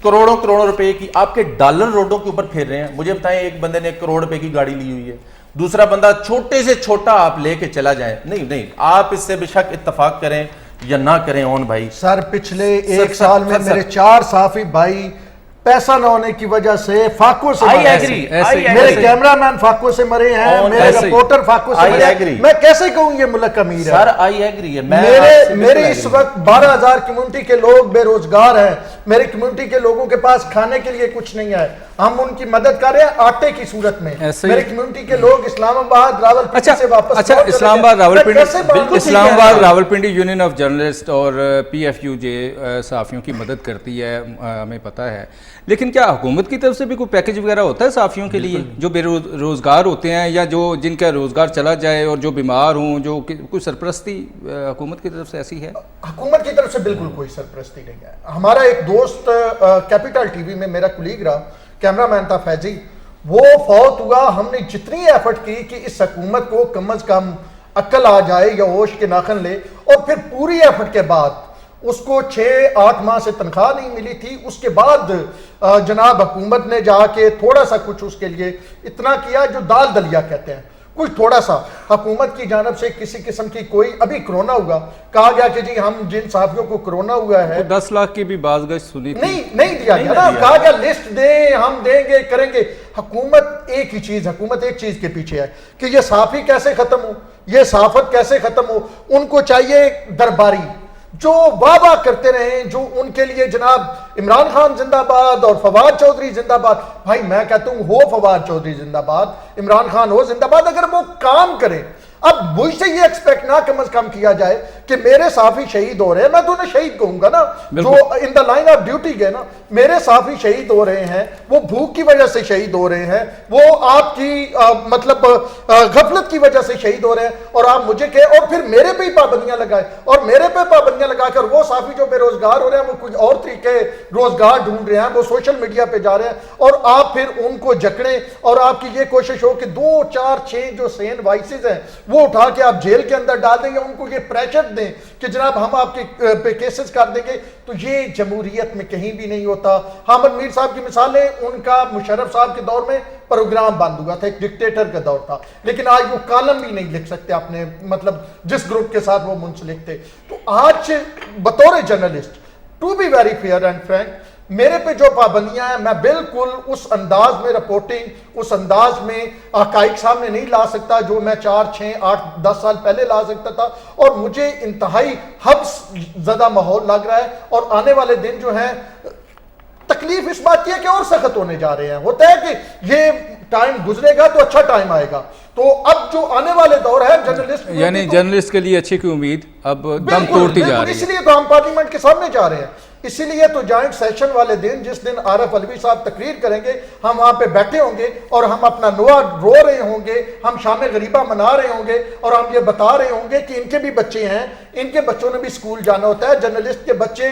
کروڑوں روپے کی آپ کے ڈالر روڈوں کے اوپر پھیر رہے ہیں. مجھے بتائیں ایک بندے نے 1 کروڑ روپے کی گاڑی لی ہوئی ہے، دوسرا بندہ چھوٹے سے چھوٹا آپ لے کے چلا جائیں. نہیں آپ اس سے بے شک اتفاق کریں یا نہ کریں اون بھائی. سر پچھلے 1 سال میں میرے 4 صحافی بھائی پیسہ نہ ہونے کی وجہ سے فاقوں سے مرے ہیں، میرے کیمرہ مین فاقوں سے مرے ہیں، میرے رپورٹر فاقوں سے مرے ہیں. میں کیسے کہوں یہ ملک امیر ہے؟ سر آئی ایگری ہے. میرے اس وقت 12,000 کمیونٹی کے لوگ بے روزگار ہیں. میری کمیونٹی کے لوگوں کے پاس کھانے کے لیے کچھ نہیں ہے. ہم ان کی مدد کر رہے ہیں آٹے کی صورت میں. میری کمیونٹی کے لوگ اسلام آباد راولپنڈی سے واپس اسلام آباد راولپنڈی یونین آف جرنلسٹ اور PFUJ صحافیوں کی مدد کرتی ہے، ہمیں پتہ ہے. لیکن کیا حکومت کی طرف سے بھی کوئی پیکج وغیرہ ہوتا ہے صحافیوں کے لیے جو بے روزگار ہوتے ہیں یا جو جن کا روزگار چلا جائے اور جو بیمار ہوں، جو کوئی سرپرستی حکومت کی طرف سے ایسی ہے؟ حکومت کی طرف سے بالکل کوئی سرپرستی نہیں ہے. ہمارا ایک دوست کیپیٹل ٹی وی میں میرا کولیگ رہا، کیمرہ مین تھا فیضی، وہ فوت ہوا. ہم نے جتنی ایفرٹ کی کہ اس حکومت کو کم از کم عقل آ جائے یا ہوش کے ناخن لے، اور پھر پوری ایفرٹ کے بعد اس کو 6-8 ماہ سے تنخواہ نہیں ملی تھی. اس کے بعد جناب حکومت نے جا کے تھوڑا سا کچھ اس کے لیے اتنا کیا جو دال دلیا کہتے ہیں. کچھ تھوڑا سا حکومت کی جانب سے کسی قسم کی کوئی، ابھی کرونا ہوا، کہا گیا کہ جی ہم جن صحافیوں کو کرونا ہوا ہے 10 لاکھ کی بھی باز گشت سنی تھی، نہیں دیا گیا نا، کہا گیا لسٹ دیں، ہم دیں گے، کریں گے. حکومت ایک چیز کے پیچھے ہے کہ یہ صحافی کیسے ختم ہو، یہ صحافت کیسے ختم ہو. ان کو چاہیے درباری جو واہ واہ کرتے رہیں، جو ان کے لیے جناب عمران خان زندہ باد اور فواد چودھری زندہ باد. بھائی میں کہتا ہوں ہو فواد چودھری زندہ باد، عمران خان ہو زندہ باد، اگر وہ کام کرے. اب مجھ سے یہ ایکسپیکٹ نہ کم از کم کیا جائے کہ میرے صحافی شہید ہو رہے ہیں، میں تو انہیں شہید کہوں گا نا جو ان دا لائن آف ڈیوٹی گئے نا. میرے صحافی شہید ہو رہے ہیں، وہ بھوک کی وجہ سے شہید ہو رہے ہیں، وہ آپ کی مطلب غفلت کی وجہ سے شہید ہو رہے ہیں، اور آپ مجھے کہ اور پھر میرے پہ ہی پابندیاں لگائے، اور میرے پہ پابندیاں لگا کر وہ صحافی جو بے روزگار ہو رہے ہیں وہ کچھ اور طریقے روزگار ڈھونڈ رہے ہیں، وہ سوشل میڈیا پہ جا رہے ہیں، اور آپ پھر ان کو جکڑیں، اور آپ کی یہ کوشش ہو کہ 2 4 6 جو سین وائسز ہیں وہ اٹھا کے آپ جیل کے اندر ڈال دیں گے، ان کو یہ پریشر دیں کہ جناب ہم آپ کے پہ کیسز کر دیں گے. تو یہ جمہوریت میں کہیں بھی نہیں ہوتا. حامد میر صاحب کی مثالیں، ان کا مشرف صاحب کے دور میں پروگرام بند ہوا تھا، ایک ڈکٹیٹر کا دور تھا، لیکن آج وہ کالم بھی نہیں لکھ سکتے اپنے مطلب جس گروپ کے ساتھ وہ منسلک تھے. تو آج بطور journalist to be very fair and frank, میرے پہ جو پابندیاں ہیں میں بالکل اس انداز میں رپورٹنگ، اس انداز میں حقائق سامنے نہیں لا سکتا جو میں 4 6 8 10 سال پہلے لا سکتا تھا. اور مجھے انتہائی حبس زدہ ماحول لگ رہا ہے، اور آنے والے دن جو ہیں تکلیف اس بات کی ہے کہ اور سخت ہونے جا رہے ہیں. ہوتا ہے کہ یہ ٹائم گزرے گا تو اچھا ٹائم آئے گا. تو اب جو آنے والے دور ہے جرنلسٹ، یعنی جرنلسٹ کے لیے اچھی کی امید اب دم توڑتی جا رہی ہے. اسی لیے تو ہم پارلیمنٹ کے سامنے جا رہے ہیں، اسی لیے تو جوائنٹ سیشن والے دن جس دن عارف علوی صاحب تقریر کریں گے، ہم وہاں پہ بیٹھے ہوں گے اور ہم اپنا نوا رو رہے ہوں گے، ہم شام غریبہ منا رہے ہوں گے، اور ہم یہ بتا رہے ہوں گے کہ ان کے بھی بچے ہیں، ان کے بچوں نے بھی اسکول جانا ہوتا ہے. جرنلسٹ کے بچے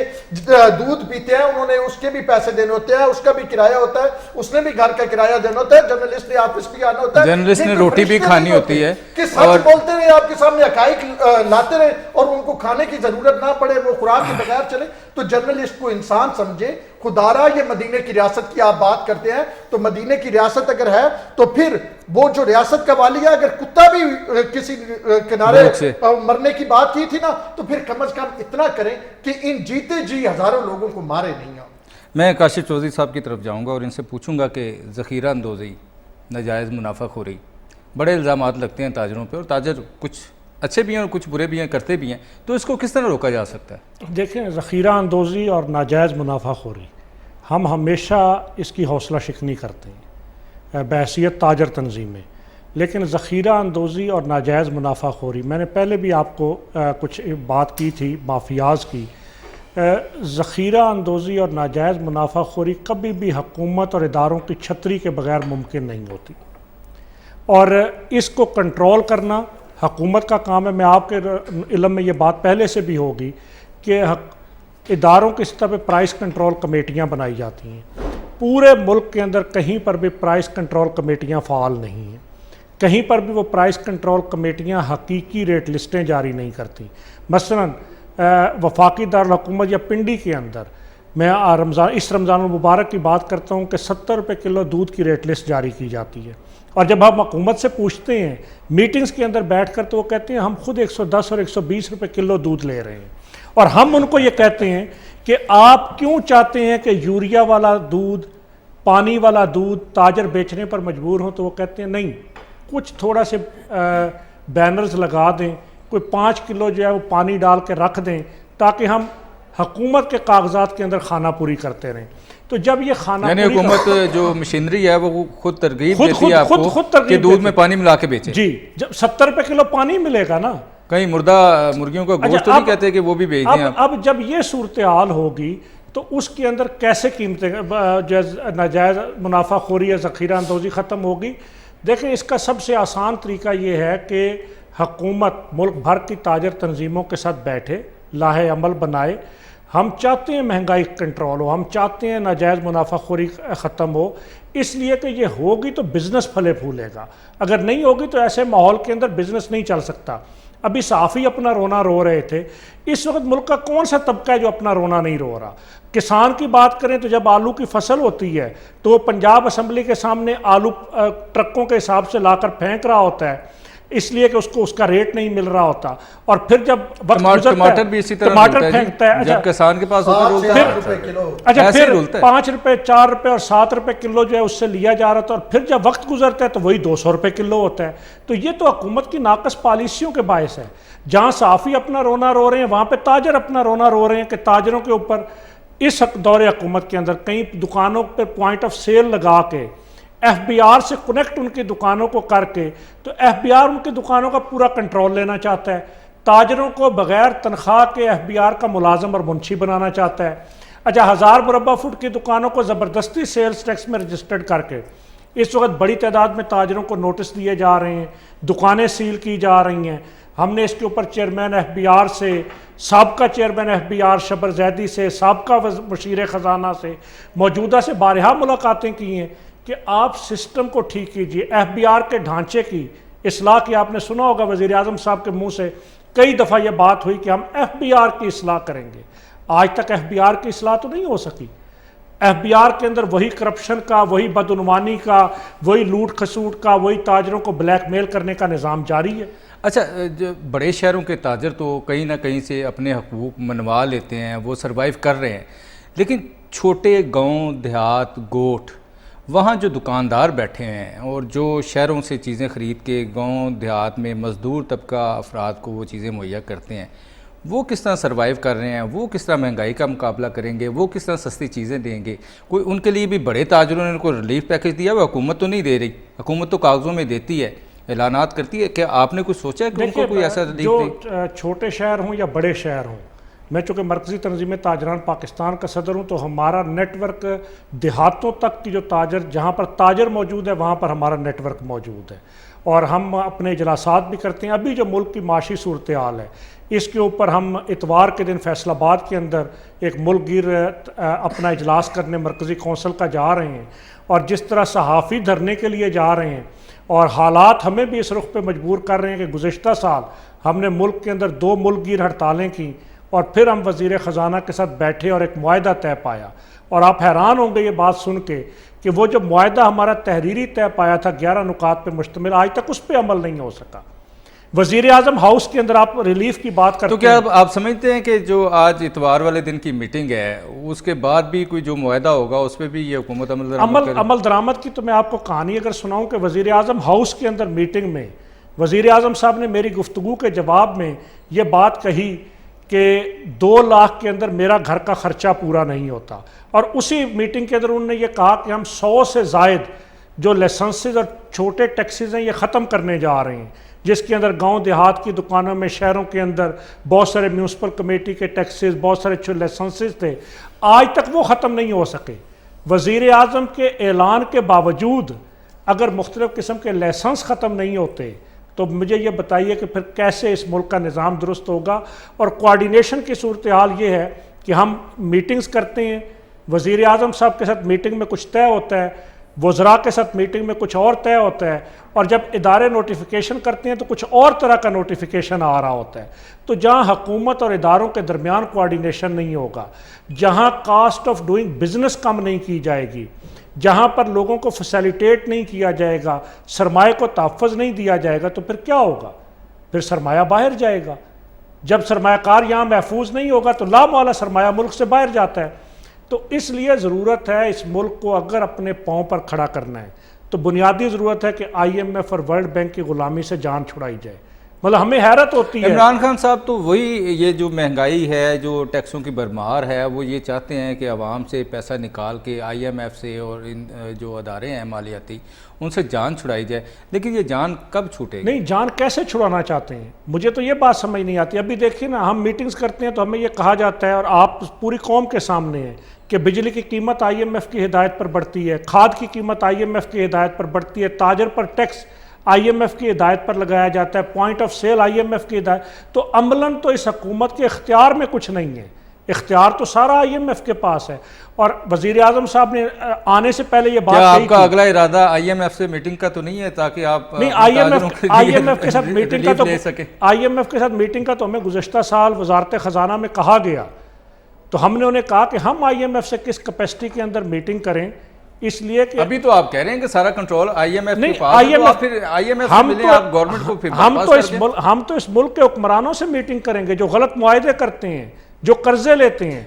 دودھ پیتے ہیں، انہوں نے اس کے بھی پیسے دینے ہوتے ہیں، اس کا بھی کرایہ ہوتا ہے، اس نے بھی گھر کا کرایہ دینا ہوتا ہے، جرنلسٹ نے آفس بھی آنا ہوتا ہے، جرنلسٹ نے روٹی بھی کھانی ہوتی ہے، کہ سچ بولتے رہے، آپ کے سامنے حقائق لاتے رہے، اور ان کو کھانے کی ضرورت نہ پڑے، وہ خوراک کے بغیر چلے. تو جرنلسٹ کو انسان سمجھے. خدارا یہ مدینے کی ریاست کی آپ بات کرتے ہیں، تو مدینے کی ریاست اگر ہے تو پھر وہ جو ریاست کا والی ہے، اگر کتا بھی کسی کنارے مرنے کی بات کی تھی نا، تو پھر کم از کم اتنا کریں کہ ان جیتے جی ہزاروں لوگوں کو مارے نہیں ہیں. میں کاشف چودھری صاحب کی طرف جاؤں گا اور ان سے پوچھوں گا کہ ذخیرہ اندوزی، ناجائز منافع خوری، بڑے الزامات لگتے ہیں تاجروں پہ، اور تاجر کچھ اچھے بھی ہیں اور کچھ برے بھی ہیں، کرتے بھی ہیں، تو اس کو کس طرح روکا جا سکتا ہے؟ دیکھیں، ذخیرہ اندوزی اور ناجائز منافع خوری ہم ہمیشہ اس کی حوصلہ شکنی کرتے ہیں بحیثیت تاجر تنظیم میں، لیکن ذخیرہ اندوزی اور ناجائز منافع خوری، میں نے پہلے بھی آپ کو کچھ بات کی تھی مافیاز کی. ذخیرہ اندوزی اور ناجائز منافع خوری کبھی بھی حکومت اور اداروں کی چھتری کے بغیر ممکن نہیں ہوتی، اور اس کو کنٹرول کرنا حکومت کا کام ہے. میں آپ کے علم میں یہ بات پہلے سے بھی ہوگی کہ اداروں کی سطح پہ پرائس کنٹرول کمیٹیاں بنائی جاتی ہیں. پورے ملک کے اندر کہیں پر بھی پرائس کنٹرول کمیٹیاں فعال نہیں ہیں، کہیں پر بھی وہ پرائس کنٹرول کمیٹیاں حقیقی ریٹ لسٹیں جاری نہیں کرتی. مثلا وفاقی دارالحکومت یا پنڈی کے اندر میں اس رمضان المبارک کی بات کرتا ہوں کہ 70 روپے کلو دودھ کی ریٹ لسٹ جاری کی جاتی ہے، اور جب ہم حکومت سے پوچھتے ہیں میٹنگز کے اندر بیٹھ کر تو وہ کہتے ہیں ہم خود 110 اور 120 روپے کلو دودھ لے رہے ہیں. اور ہم ان کو یہ کہتے ہیں کہ آپ کیوں چاہتے ہیں کہ یوریا والا دودھ، پانی والا دودھ تاجر بیچنے پر مجبور ہوں؟ تو وہ کہتے ہیں نہیں، کچھ تھوڑا سے بینرز لگا دیں، کوئی 5 کلو جو ہے وہ پانی ڈال کے رکھ دیں تاکہ ہم حکومت کے کاغذات کے اندر خانہ پوری کرتے رہیں. تو جب یہ خانہ یعنی حکومت جو مشینری ہے وہ خود ترغیب دیتی ہے آپ کو کہ دودھ میں پانی ملا کے بیچیں. جی، جب 70 روپے کلو پانی ملے گا نا، کہیں مردہ مرغیوں کا گوشت تو نہیں کہتے کہ وہ بھی بیچ دیں آپ. اب جب یہ صورتحال ہوگی تو اس کے اندر کیسے قیمتیں ناجائز منافع خوری یا ذخیرہ اندوزی ختم ہوگی؟ دیکھیں، اس کا سب سے آسان طریقہ یہ ہے کہ حکومت ملک بھر کی تاجر تنظیموں کے ساتھ بیٹھے، لاہے عمل بنائے. ہم چاہتے ہیں مہنگائی کنٹرول ہو، ہم چاہتے ہیں ناجائز منافع خوری ختم ہو، اس لیے کہ یہ ہوگی تو بزنس پھلے پھولے گا. اگر نہیں ہوگی تو ایسے ماحول کے اندر بزنس نہیں چل سکتا. ابھی صحافی اپنا رونا رو رہے تھے. اس وقت ملک کا کون سا طبقہ ہے جو اپنا رونا نہیں رو رہا؟ کسان کی بات کریں تو جب آلو کی فصل ہوتی ہے تو وہ پنجاب اسمبلی کے سامنے آلو ٹرکوں کے حساب سے لا کر پھینک رہا ہوتا ہے اس لیے کہ اس کو اس کا ریٹ نہیں مل رہا ہوتا. اور پھر جب وقت گزرتا ہے ٹماٹر بھی اسی طرح ٹماٹر پھینکتا ہے. جب کسان کے پاس ہوتا ہے اچھا ایسے ہی پھر رولتا ہے. 5 روپے 4 روپے اور 7 روپے کلو جو ہے اس سے لیا جا رہا تھا, اور پھر جب وقت گزرتا ہے تو وہی 200 روپے کلو ہوتا ہے. تو یہ تو حکومت کی ناقص پالیسیوں کے باعث ہے. جہاں صحافی اپنا رونا رو رہے ہیں وہاں پہ تاجر اپنا رونا رو رہے ہیں کہ تاجروں کے اوپر اس دور حکومت کے اندر کئی دکانوں پہ پوائنٹ آف سیل لگا کے ایف بی آر سے کنیکٹ ان کی دکانوں کو کر کے, تو ایف بی آر ان کی دکانوں کا پورا کنٹرول لینا چاہتا ہے. تاجروں کو بغیر تنخواہ کے ایف بی آر کا ملازم اور منشی بنانا چاہتا ہے. اچھا 1000 مربع فٹ کی دکانوں کو زبردستی سیلز ٹیکس میں رجسٹرڈ کر کے اس وقت بڑی تعداد میں تاجروں کو نوٹس دیے جا رہے ہیں, دکانیں سیل کی جا رہی ہیں. ہم نے اس کے اوپر چیئرمین ایف بی آر سے, سابقہ چیئرمین ایف بی آر شبر زیدی سے, سابقہ مشیر خزانہ سے, موجودہ سے بارہا ملاقاتیں کی ہیں کہ آپ سسٹم کو ٹھیک کیجئے. ایف بی آر کے ڈھانچے کی اصلاح کی آپ نے سنا ہوگا وزیر اعظم صاحب کے منہ سے کئی دفعہ یہ بات ہوئی کہ ہم ایف بی آر کی اصلاح کریں گے. آج تک ایف بی آر کی اصلاح تو نہیں ہو سکی. ایف بی آر کے اندر وہی کرپشن کا, وہی بدعنوانی کا, وہی لوٹ کھسوٹ کا, وہی تاجروں کو بلیک میل کرنے کا نظام جاری ہے. اچھا بڑے شہروں کے تاجر تو کہیں نہ کہیں سے اپنے حقوق منوا لیتے ہیں, وہ سروائیو کر رہے ہیں, لیکن چھوٹے گاؤں دیہات گوٹھ وہاں جو دکاندار بیٹھے ہیں اور جو شہروں سے چیزیں خرید کے گاؤں دیہات میں مزدور طبقہ افراد کو وہ چیزیں مہیا کرتے ہیں, وہ کس طرح سروائیو کر رہے ہیں؟ وہ کس طرح مہنگائی کا مقابلہ کریں گے؟ وہ کس طرح سستی چیزیں دیں گے؟ کوئی ان کے لیے بھی بڑے تاجروں نے ان کو ریلیف پیکج دیا وہ حکومت تو نہیں دے رہی, حکومت تو کاغذوں میں دیتی ہے, اعلانات کرتی ہے. کیا آپ نے کچھ سوچا ہے کہ ان کو کوئی ایسا ریلیف جو دے؟ چھوٹے شہر ہوں یا بڑے شہر ہوں, میں چونکہ مرکزی تنظیم تاجران پاکستان کا صدر ہوں تو ہمارا نیٹ ورک دیہاتوں تک کی جو تاجر, جہاں پر تاجر موجود ہے وہاں پر ہمارا نیٹ ورک موجود ہے, اور ہم اپنے اجلاسات بھی کرتے ہیں. ابھی جو ملک کی معاشی صورتحال ہے اس کے اوپر ہم اتوار کے دن فیصل آباد کے اندر ایک ملک گیر اپنا اجلاس کرنے مرکزی کونسل کا جا رہے ہیں, اور جس طرح صحافی دھرنے کے لیے جا رہے ہیں اور حالات ہمیں بھی اس رخ پہ مجبور کر رہے ہیں کہ گزشتہ سال ہم نے ملک کے اندر 2 ملک گیر ہڑتالیں کی اور پھر ہم وزیر خزانہ کے ساتھ بیٹھے اور ایک معاہدہ طے پایا. اور آپ حیران ہوں گے یہ بات سن کے کہ وہ جو معاہدہ ہمارا تحریری طے پایا تھا 11 نکات پہ مشتمل, آج تک اس پہ عمل نہیں ہو سکا. وزیر اعظم ہاؤس کے اندر آپ ریلیف کی بات کرتے تو کیا آپ سمجھتے ہیں کہ جو آج اتوار والے دن کی میٹنگ ہے اس کے بعد بھی کوئی جو معاہدہ ہوگا اس پہ بھی یہ حکومت عمل درآمد کی؟ تو میں آپ کو کہانی اگر سناؤں کہ وزیر اعظم ہاؤس کے اندر میٹنگ میں وزیر اعظم صاحب نے میری گفتگو کے جواب میں یہ بات کہی کہ 2 لاکھ کے اندر میرا گھر کا خرچہ پورا نہیں ہوتا, اور اسی میٹنگ کے اندر انہوں نے یہ کہا کہ ہم 100 سے زائد جو لائسنسز اور چھوٹے ٹیکسز ہیں یہ ختم کرنے جا رہے ہیں, جس کے اندر گاؤں دیہات کی دکانوں میں, شہروں کے اندر بہت سارے میونسپل کمیٹی کے ٹیکسز, بہت سارے لائسنسز تھے, آج تک وہ ختم نہیں ہو سکے. وزیر اعظم کے اعلان کے باوجود اگر مختلف قسم کے لائسنس ختم نہیں ہوتے تو مجھے یہ بتائیے کہ پھر کیسے اس ملک کا نظام درست ہوگا. اور کوارڈینیشن کی صورتحال یہ ہے کہ ہم میٹنگز کرتے ہیں, وزیر اعظم صاحب کے ساتھ میٹنگ میں کچھ طے ہوتا ہے, وزراء کے ساتھ میٹنگ میں کچھ اور طے ہوتا ہے, اور جب ادارے نوٹیفیکیشن کرتے ہیں تو کچھ اور طرح کا نوٹیفیکیشن آ رہا ہوتا ہے. تو جہاں حکومت اور اداروں کے درمیان کوارڈینیشن نہیں ہوگا, جہاں کاسٹ آف ڈوئنگ بزنس کم نہیں کی جائے گی, جہاں پر لوگوں کو فیسیلیٹیٹ نہیں کیا جائے گا, سرمایہ کو تحفظ نہیں دیا جائے گا, تو پھر کیا ہوگا؟ پھر سرمایہ باہر جائے گا. جب سرمایہ کار یہاں محفوظ نہیں ہوگا تو لامحالہ سرمایہ ملک سے باہر جاتا ہے. تو اس لیے ضرورت ہے اس ملک کو اگر اپنے پاؤں پر کھڑا کرنا ہے تو بنیادی ضرورت ہے کہ IMF اور ورلڈ بینک کی غلامی سے جان چھڑائی جائے. مطلب ہمیں حیرت ہوتی ہے. عمران خان صاحب تو وہی یہ جو مہنگائی ہے, جو ٹیکسوں کی بھرمار ہے, وہ یہ چاہتے ہیں کہ عوام سے پیسہ نکال کے IMF سے اور ان جو ادارے ہیں مالیاتی ان سے جان چھڑائی جائے. لیکن یہ جان کب چھوٹے گی؟ نہیں, جان کیسے چھڑانا چاہتے ہیں مجھے تو یہ بات سمجھ نہیں آتی. ابھی دیکھیے نا, ہم میٹنگز کرتے ہیں تو ہمیں یہ کہا جاتا ہے اور آپ پوری قوم کے سامنے ہیں کہ بجلی کی قیمت IMF کی ہدایت پر بڑھتی ہے, کھاد کی قیمت IMF کی ہدایت پر بڑھتی ہے, تاجر پر ٹیکس IMF کی ہدایت پر لگایا جاتا ہے, پوائنٹ آف سیل IMF کی ہدایت. تو عملاً تو اس حکومت کے اختیار میں کچھ نہیں ہے اختیار تو سارا IMF کے پاس ہے. اور وزیر اعظم صاحب نے آنے سے پہلے یہ بات کیا کہی آپ کا اگلا ارادہ IMF سے میٹنگ کا تو نہیں ہے تاکہ آپ نہیں IMF کے ساتھ میٹنگ کا تو IMF کے ساتھ میٹنگ کا تو ہمیں گزشتہ سال وزارت خزانہ میں کہا گیا, تو ہم نے انہیں کہا کہ ہم IMF سے کس کیپیسٹی کے اندر میٹنگ کریں, اس لیے کہ ابھی تو آپ کہہ رہے ہیں کہ سارا کنٹرول IMF کے پاس ہے, تو آپ پھر IMF سے ملیں, آپ گورنمنٹ کو پھر ہم تو اس ملک کے حکمرانوں سے میٹنگ کریں گے جو غلط معاہدے کرتے ہیں, جو قرضے لیتے ہیں.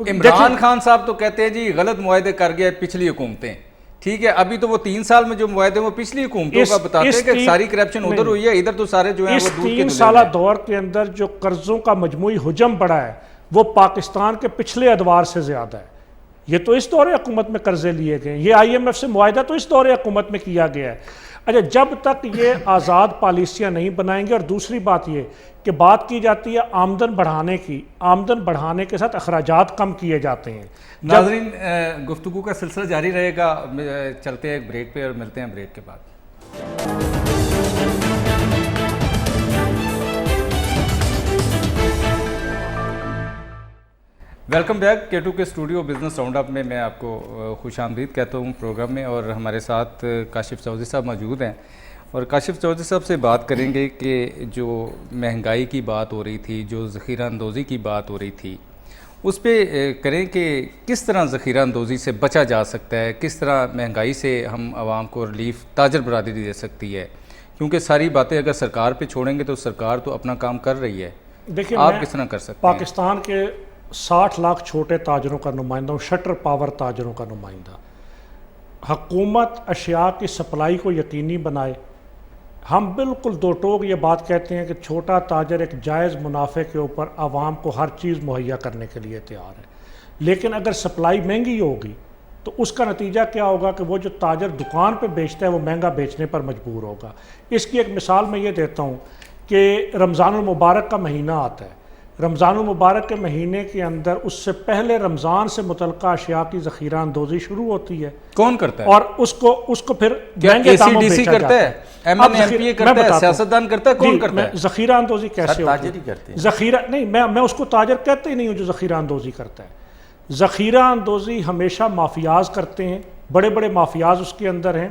عمران خان صاحب تو کہتے ہیں جی غلط معاہدے کر گئے پچھلی حکومتیں, ٹھیک ہے, ابھی تو وہ 3 سال میں جو معاہدے وہ پچھلی حکومتوں کا بتاتے ہیں کہ ساری کرپشن ادھر ہوئی ہے, ادھر تو سارے جو ہیں وہ دور کے 3 سالہ دور کے اندر جو قرضوں کا مجموعی حجم بڑھا ہے وہ پاکستان کے پچھلے ادوار سے زیادہ ہے. یہ تو اس دور حکومت میں قرضے لیے گئے, یہ IMF سے معاہدہ تو اس دور حکومت میں کیا گیا ہے. اچھا, جب تک یہ آزاد پالیسیاں نہیں بنائیں گے, اور دوسری بات یہ کہ بات کی جاتی ہے آمدن بڑھانے کی, آمدن بڑھانے کے ساتھ اخراجات کم کیے جاتے ہیں. ناظرین گفتگو کا سلسلہ جاری رہے گا, چلتے ہیں ایک بریک پہ اور ملتے ہیں بریک کے بعد. ویلکم بیک K2 کے اسٹوڈیو بزنس راؤنڈ اپ میں آپ کو خوش آمدید کہتا ہوں پروگرام میں, اور ہمارے ساتھ کاشف چودھری صاحب موجود ہیں, اور کاشف چودھری صاحب سے بات کریں گے کہ جو مہنگائی کی بات ہو رہی تھی, جو ذخیرہ اندوزی کی بات ہو رہی تھی, اس پہ کریں کہ کس طرح ذخیرہ اندوزی سے بچا جا سکتا ہے, کس طرح مہنگائی سے ہم عوام کو ریلیف تاجر برادری دے سکتی ہے, کیونکہ ساری باتیں اگر سرکار پہ چھوڑیں گے تو سرکار تو اپنا کام کر رہی ہے, آپ کس طرح کر سکتے ہیں؟ پاکستان کے 60 لاکھ چھوٹے تاجروں کا نمائندہ ہوں, شٹر پاور تاجروں کا نمائندہ. حکومت اشیاء کی سپلائی کو یقینی بنائے. ہم بالکل دو ٹوک یہ بات کہتے ہیں کہ چھوٹا تاجر ایک جائز منافع کے اوپر عوام کو ہر چیز مہیا کرنے کے لیے تیار ہے, لیکن اگر سپلائی مہنگی ہوگی تو اس کا نتیجہ کیا ہوگا کہ وہ جو تاجر دکان پہ بیچتا ہے وہ مہنگا بیچنے پر مجبور ہوگا. اس کی ایک مثال میں یہ دیتا ہوں کہ رمضان المبارک کا مہینہ آتا ہے. رمضان المبارک کے مہینے کے اندر اس سے پہلے رمضان سے متعلقہ اشیاء کی ذخیرہ اندوزی شروع ہوتی ہے. کون کرتا ہے؟ اور اس کو پھر مہنگے داموں پہ بیچا جاتا ہے. MNPA کرتا ہے, سیاستدان کرتا ہے, کون کرتا ہے؟ ذخیرہ اندوزی کیسے ہوتی ہے؟ ذخیرہ نہیں, میں اس کو تاجر کہتے ہی نہیں ہوں جو ذخیرہ اندوزی کرتا ہے. ذخیرہ اندوزی ہمیشہ مافیاز کرتے ہیں, بڑے بڑے مافیاز اس کے اندر ہیں.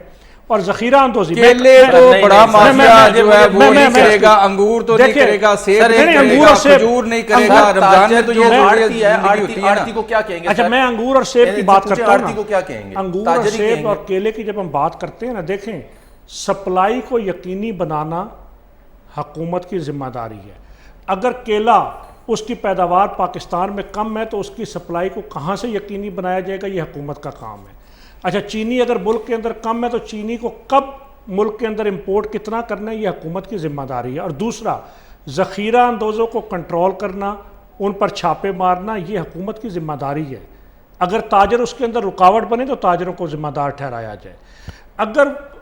اور ذخیرہ اندوزی کیلے تو بڑا مافیا جو ہے وہ نہیں کرے گا, انگور تو نہیں کرے گا, سیب نہیں کرے گا, کھجور نہیں کرے گا. رمضان میں تو یہ آڑتی کو کیا کہیں گے؟ اچھا, میں انگور اور سیب کی بات کرتا ہوں. آڑتی کو کیا کہیں گے؟ انگور اور سیب اور کیلے کی جب ہم بات کرتے ہیں نا, دیکھیں سپلائی کو یقینی بنانا حکومت کی ذمہ داری ہے. اگر کیلا اس کی پیداوار پاکستان میں کم ہے تو اس کی سپلائی کو کہاں سے یقینی بنایا جائے گا, یہ حکومت کا کام ہے. اچھا, چینی اگر ملک کے اندر کم ہے تو چینی کو کب ملک کے اندر امپورٹ کتنا کرنا ہے, یہ حکومت کی ذمہ داری ہے. اور دوسرا, ذخیرہ اندوزوں کو کنٹرول کرنا, ان پر چھاپے مارنا, یہ حکومت کی ذمہ داری ہے. اگر تاجر اس کے اندر رکاوٹ بنے تو تاجروں کو ذمہ دار ٹھہرایا جائے.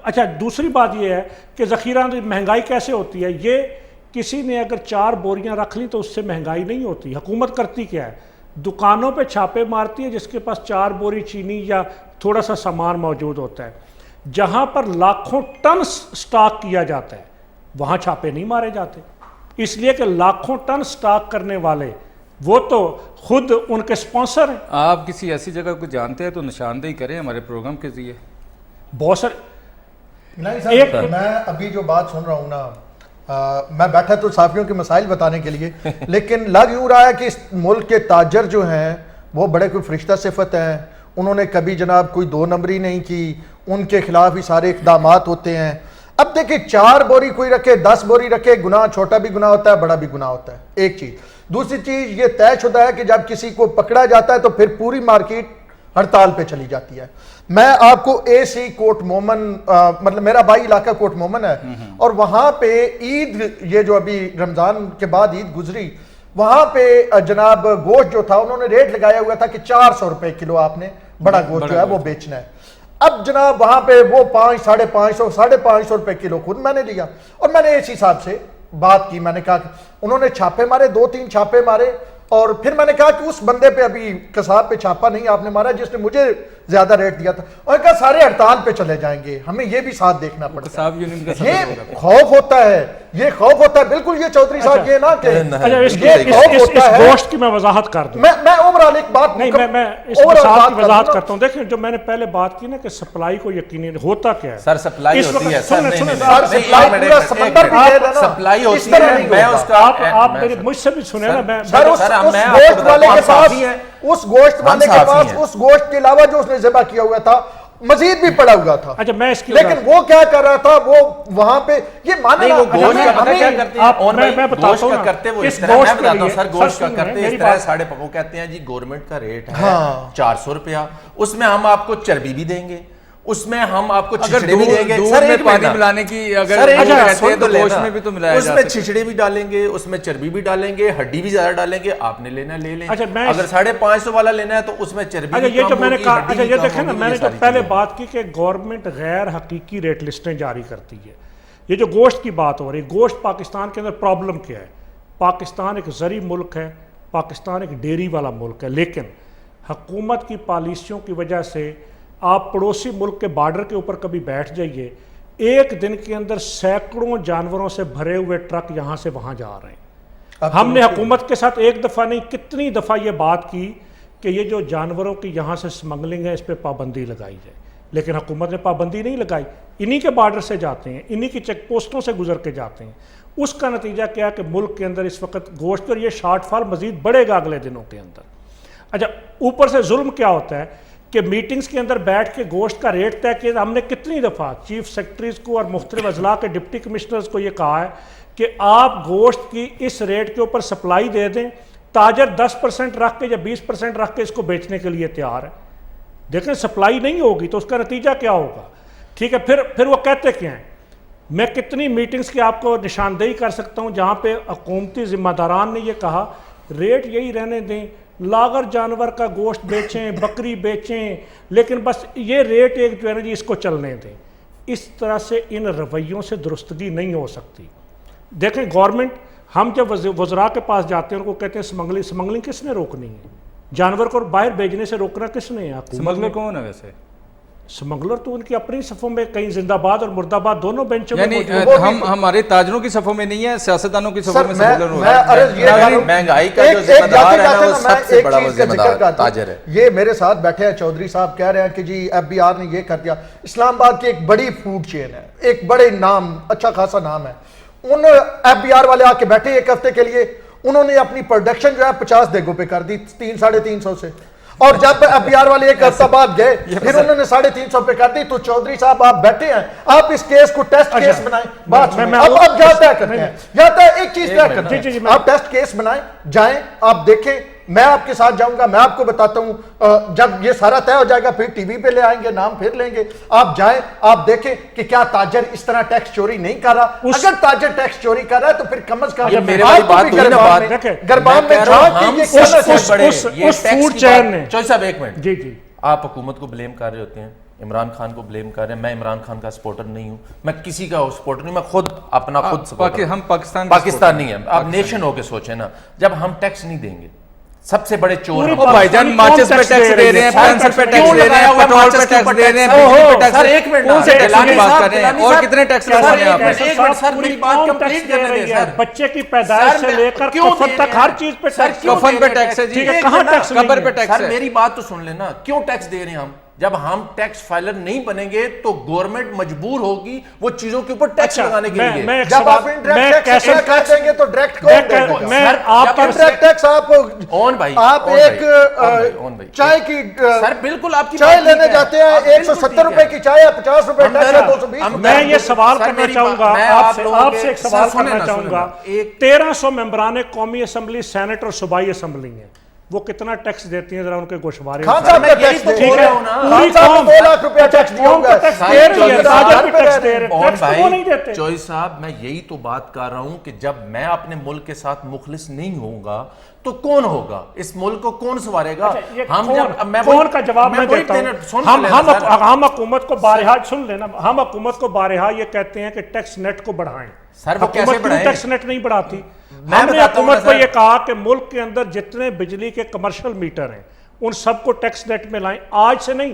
اچھا, دوسری بات یہ ہے کہ ذخیرہ مہنگائی کیسے ہوتی ہے, یہ کسی نے اگر 4 بوریاں رکھ لی تو اس سے مہنگائی نہیں ہوتی. حکومت کرتی کیا ہے, دکانوں پہ چھاپے مارتی ہے جس کے پاس 4 بوری چینی یا تھوڑا سا سامان موجود ہوتا ہے. جہاں پر لاکھوں ٹن سٹاک کیا جاتا ہے وہاں چھاپے نہیں مارے جاتے, اس لیے کہ لاکھوں ٹن سٹاک کرنے والے وہ تو خود ان کے سپانسر ہیں. آپ کسی ایسی جگہ کو جانتے ہیں تو نشاندہی کریں ہمارے پروگرام کے ذریعے. بہت سارے میں ابھی جو بات سن رہا ہوں نا, میں بیٹھا تو صحافیوں کے مسائل بتانے کے لیے, لیکن لگ یوں رہا ہے کہ اس ملک کے تاجر جو ہیں وہ بڑے کوئی فرشتہ صفت ہیں. انہوں نے کبھی جناب کوئی 2 نمبری نہیں کی, ان کے خلاف ہی سارے اقدامات ہوتے ہیں. اب دیکھیں 4 بوری کوئی رکھے, 10 بوری رکھے, گناہ چھوٹا بھی گناہ ہوتا ہے, بڑا بھی گناہ ہوتا ہے. ایک چیز. دوسری چیز یہ طے شدہ ہے کہ جب کسی کو پکڑا جاتا ہے تو پھر پوری مارکیٹ ہڑتال پہ چلی جاتی ہے. میں آپ کو AC کوٹ مومن, مطلب میرا بھائی علاقہ کوٹ مومن ہے, اور وہاں پہ عید, یہ جو ابھی رمضان کے بعد عید گزری, وہاں پہ جناب گوشت جو تھا انہوں نے ریٹ لگایا ہوا تھا کہ 400 روپے کلو آپ نے بڑا گوشت جو ہے وہ بیچنا ہے. اب جناب وہاں پہ وہ 500, 550 روپے کلو خود میں نے لیا, اور میں نے AC صاحب سے بات کی. میں نے کہا, انہوں نے چھاپے مارے, 2-3 چھاپے مارے, اور پھر میں نے کہا کہ اس بندے پہ ابھی قصاب پہ چھاپا نہیں آپ نے مارا جس نے مجھے زیادہ ریٹ دیا تھا, اور کہا سارے ہڑتال پہ چلے جائیں گے, ہمیں یہ بھی ساتھ دیکھنا پڑتا ہے. یہ خوف ہوتا ہے یہ خوف ہوتا ہے بالکل یہ چودھری صاحب یہ نا کہ اچھا یہ خوف اس ہوتا ہے. گوشت کی میں وضاحت کر دوں. میں اوورال ایک بات نہیں میں اس مثال کی وضاحت کرتا ہوں. دیکھیں جو میں نے پہلے بات کی نا کہ سپلائی کو یقینی ہوتا کیا ہے سر سپلائی ہوتی ہے سپلائی ہوتی ہے. میں اس کا آپ میری مجھ سے بھی سنیں نا. میں گوشت والے کے پاس اس گوشت والے کے پاس اس گوشت کے علاوہ جو اس نے ذبح کیا ہوا تھا مزید بھی پڑا ہوا تھا. اچھا میں اس کی لیکن وہ کیا کر رہا تھا وہ وہاں پہ یہ مانا نہیں وہ گوشت کا پتہ کیا کرتے ہیں میں بتاتا ہوں کرتے وہ اس طرح میں بتاتا ہوں سر گوشت کا کرتے اس طرح ساڑھے پکو کہتے ہیں جی گورنمنٹ کا ریٹ ہے 400 روپیہ اس میں ہم آپ کو چربی بھی دیں گے اس میں ہم آپ کو چھچڑے بھی دیں گے. سر ایک پانی ملانے کی اگر کہتے ہیں تو گوشت میں بھی تو ملایا اس میں چھچڑے بھی ڈالیں گے اس میں چربی بھی ڈالیں گے ہڈی بھی زیادہ ڈالیں گے. آپ نے لینا لے لیں اگر 550 والا لینا ہے تو اس میں چربی بھی کم ہوگی ہڈی بھی کم دیکھیں نا میں نے جو پہلے بات کی کہ گورنمنٹ غیر حقیقی ریٹ لسٹیں جاری کرتی ہے. یہ جو گوشت کی بات ہو رہی ہے گوشت پاکستان کے اندر پرابلم کیا ہے. پاکستان ایک زرعی ملک ہے پاکستان ایک ڈیری والا ملک ہے لیکن حکومت کی پالیسیوں کی وجہ سے آپ پڑوسی ملک کے بارڈر کے اوپر کبھی بیٹھ جائیے ایک دن کے اندر سینکڑوں جانوروں سے بھرے ہوئے ٹرک یہاں سے وہاں جا رہے ہیں. ہم نے حکومت کے ساتھ ایک دفعہ نہیں کتنی دفعہ یہ بات کی کہ یہ جو جانوروں کی یہاں سے سمگلنگ ہے اس پہ پابندی لگائی جائے لیکن حکومت نے پابندی نہیں لگائی. انہی کے بارڈر سے جاتے ہیں انہی کی چیک پوسٹوں سے گزر کے جاتے ہیں. اس کا نتیجہ کیا کہ ملک کے اندر اس وقت گوشت اور یہ شارٹ فال مزید بڑھے گا اگلے دنوں کے اندر. اچھا اوپر سے ظلم کیا ہوتا ہے کہ میٹنگز کے اندر بیٹھ کے گوشت کا ریٹ طے کیا. ہم نے کتنی دفعہ چیف سیکرٹریز کو اور مختلف اضلاع کے ڈپٹی کمشنرز کو یہ کہا ہے کہ آپ گوشت کی اس ریٹ کے اوپر سپلائی دے دیں تاجر 10% رکھ کے یا 20% رکھ کے اس کو بیچنے کے لیے تیار ہے. دیکھیں سپلائی نہیں ہوگی تو اس کا نتیجہ کیا ہوگا. ٹھیک ہے پھر وہ کہتے کیا ہیں. میں کتنی میٹنگز کی آپ کو نشاندہی کر سکتا ہوں جہاں پہ حکومتی ذمہ داران نے یہ کہا ریٹ یہی رہنے دیں لاغر جانور کا گوشت بیچیں بکری بیچیں لیکن بس یہ ریٹ ایک جو ہے نا جی اس کو چلنے دیں. اس طرح سے ان رویوں سے درستگی نہیں ہو سکتی. دیکھیں گورنمنٹ ہم جب وزراء کے پاس جاتے ہیں ان کو کہتے ہیں سمگلنگ کس نے روکنی ہے. جانور کو باہر بھیجنے سے روکنا کس نے ہے. سمگلر کون ہے ویسے. سمگلر تو ان کی اپنی صفوں میں کہیں زندہ باد اور مرد آباد دونوں بینچوں میں یعنی ہم ہمارے تاجروں کی صفوں میں نہیں ہے سیاستدانوں کی صفوں میں سمگلر ہوتا ہے. مہنگائی کا جو ذمہ دار ہے نا وہ سب سے بڑا ذمہ دار تاجر ہے. یہ میرے ساتھ بیٹھے ہیں چودھری صاحب کہہ رہے ہیں کہ جی ایف بی آر نے یہ کر دیا. اسلام آباد کی ایک بڑی فوڈ چین ہے ایک بڑے نام اچھا خاصا نام ہے. ان ایف بی آر والے آ کے بیٹھے ایک ہفتے کے لیے انہوں نے اپنی پروڈکشن جو ہے 50 دیگوں پہ کر دی 300-350 سے اور جب ایف بی آر والے ایک ہفتہ بعد گئے پھر انہوں نے 350 پہ کر دی. تو چودھری صاحب آپ بیٹھے ہیں آپ اس کیس کو ٹیسٹ کیس بنائیں. بات اب کیا طے کرتے ہیں یا تو ایک چیز طے کرتے ہیں آپ ٹیسٹ کیس بنائیں جائیں آپ دیکھیں میں آپ کے ساتھ جاؤں گا میں آپ کو بتاتا ہوں جب یہ سارا طے ہو جائے گا پھر ٹی وی پہ لے آئیں گے نام پھر لیں گے. آپ جائیں آپ دیکھیں کہ کیا تاجر اس طرح ٹیکس چوری نہیں کر رہا. اگر تاجر ٹیکس چوری کر رہا ہے تو پھر کم از کم گربان میں اس فوڈ چین نے. چوہدری صاحب ایک منٹ جی جی آپ حکومت کو بلیم کر رہے ہوتے ہیں عمران خان کو بلیم کر رہے ہیں. میں عمران خان کا سپورٹر نہیں ہوں میں کسی کا سپورٹر نہیں میں خود اپنا خود سپورٹر. ہم پاکستان نہیں ہیں. آپ نیشن ہو کے سوچیں نا جب ہم ٹیکس نہیں دیں گے سب سے بڑے چور بھائی جان ماچس پہ ٹیکس دے رہے ہیں پینسل پہ ٹیکس دے رہے ہیں پیٹرول پہ ٹیکس دے رہے ہیں سر ایک منٹ جیلانی بات کر رہے ہیں اور کتنے ٹیکس لگا رہے ہیں آپ ایک منٹ سر میری بات کمپلیٹ کرنے دیں سر. بچے کی پیدائش سے لے کر کفن تک ہر چیز پہ ٹیکس. کفن پہ ٹیکس ہے جی کہاں ٹیکس قبر پہ ٹیکس ہے. سر میری بات تو سن لینا کیوں ٹیکس دے رہے ہیں ہم. جب ہم ٹیکس فائلر نہیں بنیں گے تو گورنمنٹ مجبور ہوگی وہ چیزوں کے اوپر ٹیکس لگانے کے لیے. جب آپ انڈائریکٹ ٹیکس کر دیں گے تو ڈائریکٹ کون دے گا. میں آپ کا انڈائریکٹ ٹیکس آپ ایک چائے کی سر بالکل آپ کی چائے لینے جاتے ہیں 170 روپے کی چائے 50 روپے ٹیکس ہے 220. میں یہ سوال کرنا چاہوں گا آپ سے ایک سوال کرنا چاہوں گا. 1300 ممبران قومی اسمبلی سینٹ اور صوبائی اسمبلی ہیں وہ کتنا ٹیکس دیتی ہیں ذرا ان کے گوشوارے. خان صاحب کا ٹیکس دے رہے ہیں پوری قوم 2 لاکھ روپے ٹیکس دیا ہوا ہے. چوہدری صاحب میں یہی تو بات کر رہا ہوں کہ جب میں اپنے ملک کے ساتھ مخلص نہیں ہوں گا تو کون ہوگا اس ملک کو کون سنوارے گا. ہم جب کون کا جواب میں دیتا ہوں. ہم حکومت کو بارہا سن لینا ہم حکومت کو بارہا یہ کہتے ہیں کہ ٹیکس نیٹ کو بڑھائیں. سر وہ کیسے بڑھائیں ٹیکس نیٹ نہیں بڑھاتی. ہم نے حکومت کو یہ کہا کہ ملک کے اندر جتنے بجلی کے کمرشل میٹر ہیں ان سب کو ٹیکس نیٹ میں لائیں. آج سے نہیں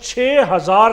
6000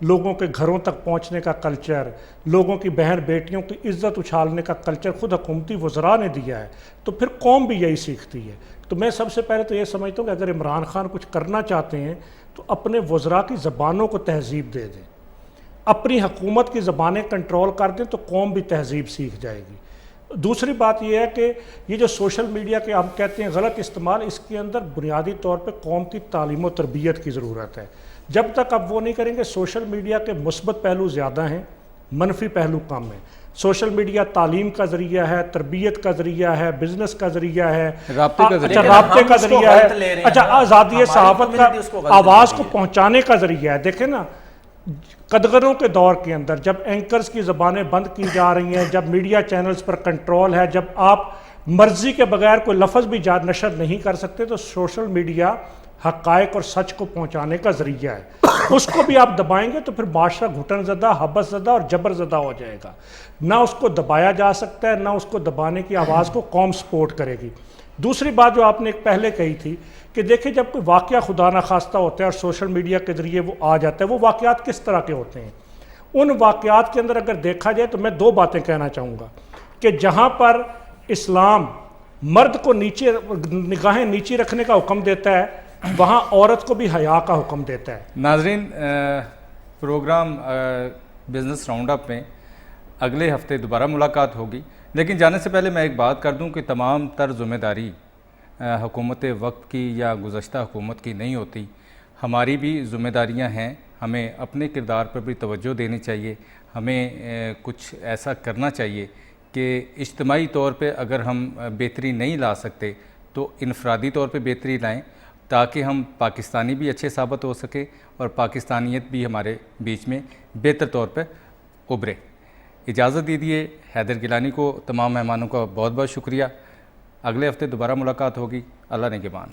لوگوں کے گھروں تک پہنچنے کا کلچر، لوگوں کی بہن بیٹیوں کی عزت اچھالنے کا کلچر خود حکومتی وزراء نے دیا ہے، تو پھر قوم بھی یہی سیکھتی ہے۔ تو میں سب سے پہلے تو یہ سمجھتا ہوں کہ اگر عمران خان کچھ کرنا چاہتے ہیں تو اپنے وزراء کی زبانوں کو تہذیب دے دیں، اپنی حکومت کی زبانیں کنٹرول کر دیں تو قوم بھی تہذیب سیکھ جائے گی۔ دوسری بات یہ ہے کہ یہ جو سوشل میڈیا کے ہم کہتے ہیں غلط استعمال، اس کے اندر بنیادی طور پہ قوم کی تعلیم و تربیت کی ضرورت ہے۔ جب تک اب وہ نہیں کریں گے، سوشل میڈیا کے مثبت پہلو زیادہ ہیں، منفی پہلو کم ہیں۔ سوشل میڈیا تعلیم کا ذریعہ ہے، تربیت کا ذریعہ ہے، بزنس کا ذریعہ ہے، رابطے کا ذریعہ اچھا رابطے کا ذریعہ ہے، اچھا آزادی صحافت کا آواز کو پہنچانے کا ذریعہ ہے۔ دیکھیں نا، قدغنوں کے دور کے اندر جب اینکرز کی زبانیں بند کی جا رہی ہیں، جب میڈیا چینلز پر کنٹرول ہے، جب آپ مرضی کے بغیر کوئی لفظ بھی نشر نہیں کر سکتے، تو سوشل میڈیا حقائق اور سچ کو پہنچانے کا ذریعہ ہے۔ اس کو بھی آپ دبائیں گے تو پھر معاشرہ گھٹن زدہ، حبس زدہ اور جبر زدہ ہو جائے گا۔ نہ اس کو دبایا جا سکتا ہے، نہ اس کو دبانے کی آواز کو قوم سپورٹ کرے گی۔ دوسری بات جو آپ نے ایک پہلے کہی تھی کہ دیکھیں جب کوئی واقعہ خدا نخواستہ ہوتا ہے اور سوشل میڈیا کے ذریعے وہ آ جاتا ہے، وہ واقعات کس طرح کے ہوتے ہیں؟ ان واقعات کے اندر اگر دیکھا جائے تو میں دو باتیں کہنا چاہوں گا کہ جہاں پر اسلام مرد کو نیچے نگاہیں نیچے رکھنے کا حکم دیتا ہے، وہاں عورت کو بھی حیا کا حکم دیتا ہے۔ ناظرین، پروگرام بزنس راؤنڈ اپ میں اگلے ہفتے دوبارہ ملاقات ہوگی، لیکن جانے سے پہلے میں ایک بات کر دوں کہ تمام تر ذمہ داری حکومت وقت کی یا گزشتہ حکومت کی نہیں ہوتی، ہماری بھی ذمہ داریاں ہیں۔ ہمیں اپنے کردار پر بھی توجہ دینی چاہیے، ہمیں کچھ ایسا کرنا چاہیے کہ اجتماعی طور پہ اگر ہم بہتری نہیں لا سکتے تو انفرادی طور پہ بہتری لائیں، تاکہ ہم پاکستانی بھی اچھے ثابت ہو سکے اور پاکستانیت بھی ہمارے بیچ میں بہتر طور پہ ابھرے۔ اجازت دیجیے، حیدر گیلانی کو، تمام مہمانوں کا بہت بہت شکریہ۔ اگلے ہفتے دوبارہ ملاقات ہوگی۔ اللہ نگہبان۔